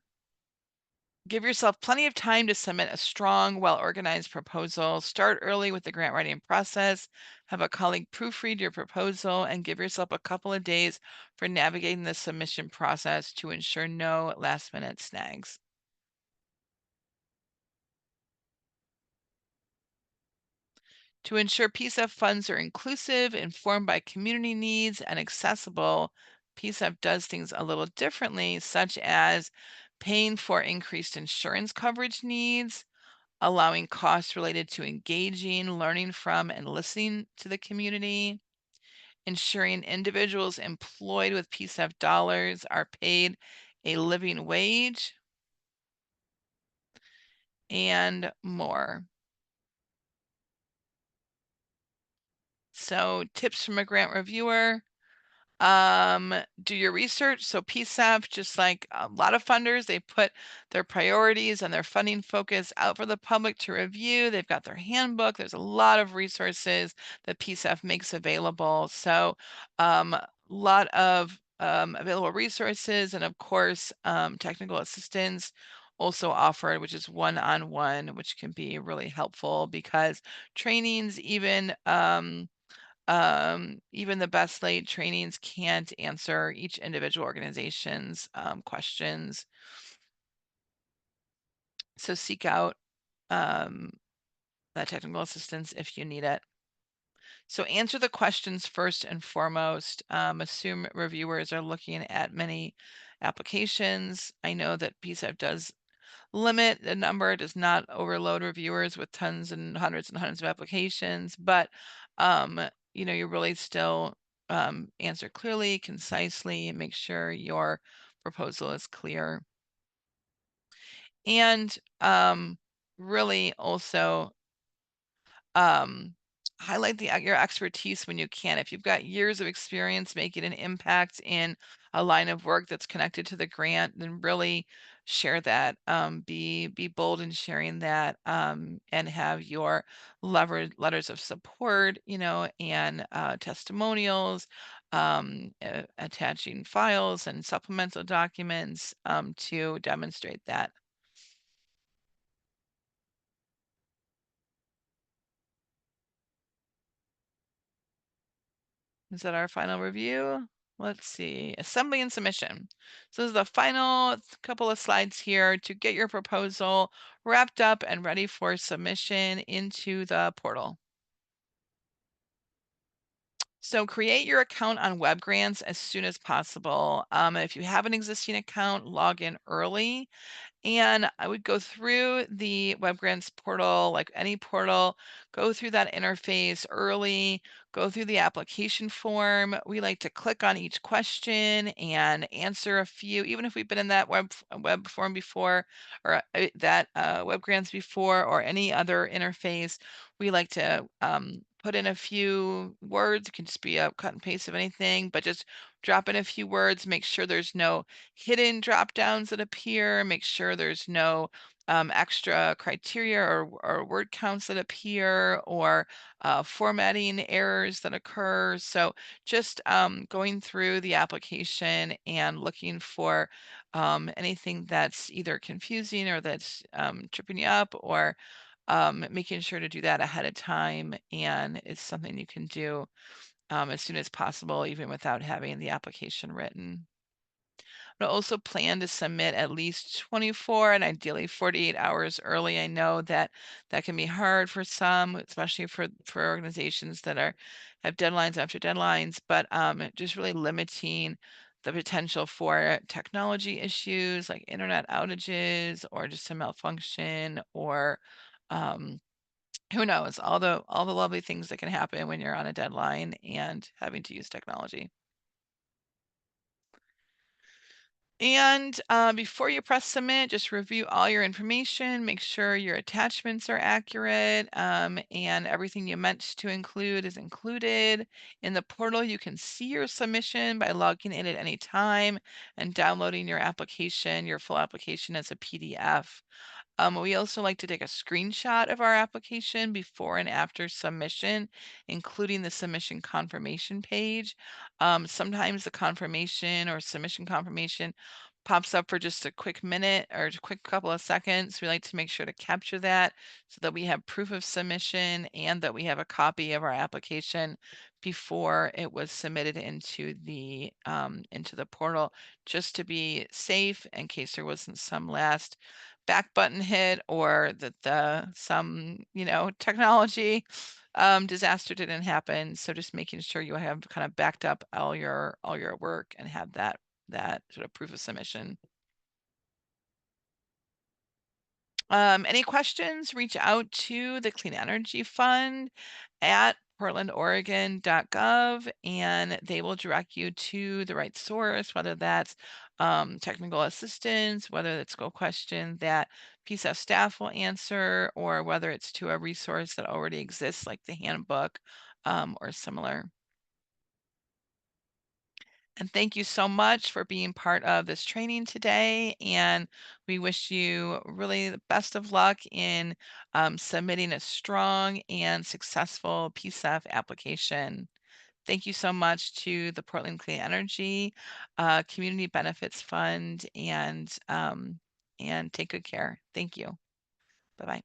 Give yourself plenty of time to submit a strong, well-organized proposal. Start early with the grant writing process. Have a colleague proofread your proposal and give yourself a couple of days for navigating the submission process to ensure no last-minute snags. To ensure PCEF funds are inclusive, informed by community needs, and accessible, PCEF does things a little differently, such as paying for increased insurance coverage needs, allowing costs related to engaging, learning from, and listening to the community, ensuring individuals employed with PCEF dollars are paid a living wage, and more. So tips from a grant reviewer. Do your research. So PCEF, just like a lot of funders, they put their priorities and their funding focus out for the public to review. They've got their handbook. There's a lot of resources that PCEF makes available. So a lot of available resources and of course technical assistance also offered, which is one-on-one, which can be really helpful because trainings, even the best laid trainings can't answer each individual organization's questions. So seek out that technical assistance if you need it. So answer the questions first and foremost. Assume reviewers are looking at many applications. I know that PCEF does limit the number, does not overload reviewers with tons and hundreds of applications, but you really still answer clearly, concisely, and make sure your proposal is clear. And really also um, highlight your expertise when you can. If you've got years of experience making an impact in a line of work that's connected to the grant, then really share that. Be bold in sharing that, and have your letters of support, and testimonials, attaching files and supplemental documents to demonstrate that. Is that our final review? Let's see, assembly and submission. So this is the final couple of slides here to get your proposal wrapped up and ready for submission into the portal. So create your account on Web Grants as soon as possible. If you have an existing account, log in early. And I would go through the Web Grants portal, like any portal, go through that interface early, go through the application form. We like to click on each question and answer a few, even if we've been in that web form before, or that Web Grants before, or any other interface. We like to put in a few words. It can just be a cut and paste of anything, but just drop in a few words, make sure there's no hidden drop downs that appear, make sure there's no extra criteria or word counts that appear, or formatting errors that occur. So just going through the application and looking for anything that's either confusing or that's tripping you up, or making sure to do that ahead of time. And it's something you can do as soon as possible, even without having the application written. But also plan to submit at least 24 and ideally 48 hours early. I know that that can be hard for some, especially for organizations that have deadlines after deadlines, but just really limiting the potential for technology issues like internet outages or just a malfunction, or um, who knows, all the lovely things that can happen when you're on a deadline and having to use technology. And before you press submit, just review all your information, make sure your attachments are accurate, and everything you meant to include is included. In the portal, you can see your submission by logging in at any time and downloading your application, your full application as a PDF. We also like to take a screenshot of our application before and after submission, including the submission confirmation page. Sometimes the confirmation or submission confirmation pops up for just a quick minute or a quick couple of seconds. We like to make sure to capture that so that we have proof of submission and that we have a copy of our application before it was submitted into the portal, just to be safe in case there wasn't some last back button hit, or that some technology disaster didn't happen. So just making sure you have kind of backed up all your work and have that sort of proof of submission. Any questions, reach out to the Clean Energy Fund at portlandoregon.gov, and they will direct you to the right source, whether that's technical assistance, whether it's a question that PCEF staff will answer, or whether it's to a resource that already exists, like the handbook or similar. And thank you so much for being part of this training today. And we wish you really the best of luck in submitting a strong and successful PCEF application. Thank you so much to the Portland Clean Energy Community Benefits Fund, and take good care. Thank you. Bye-bye.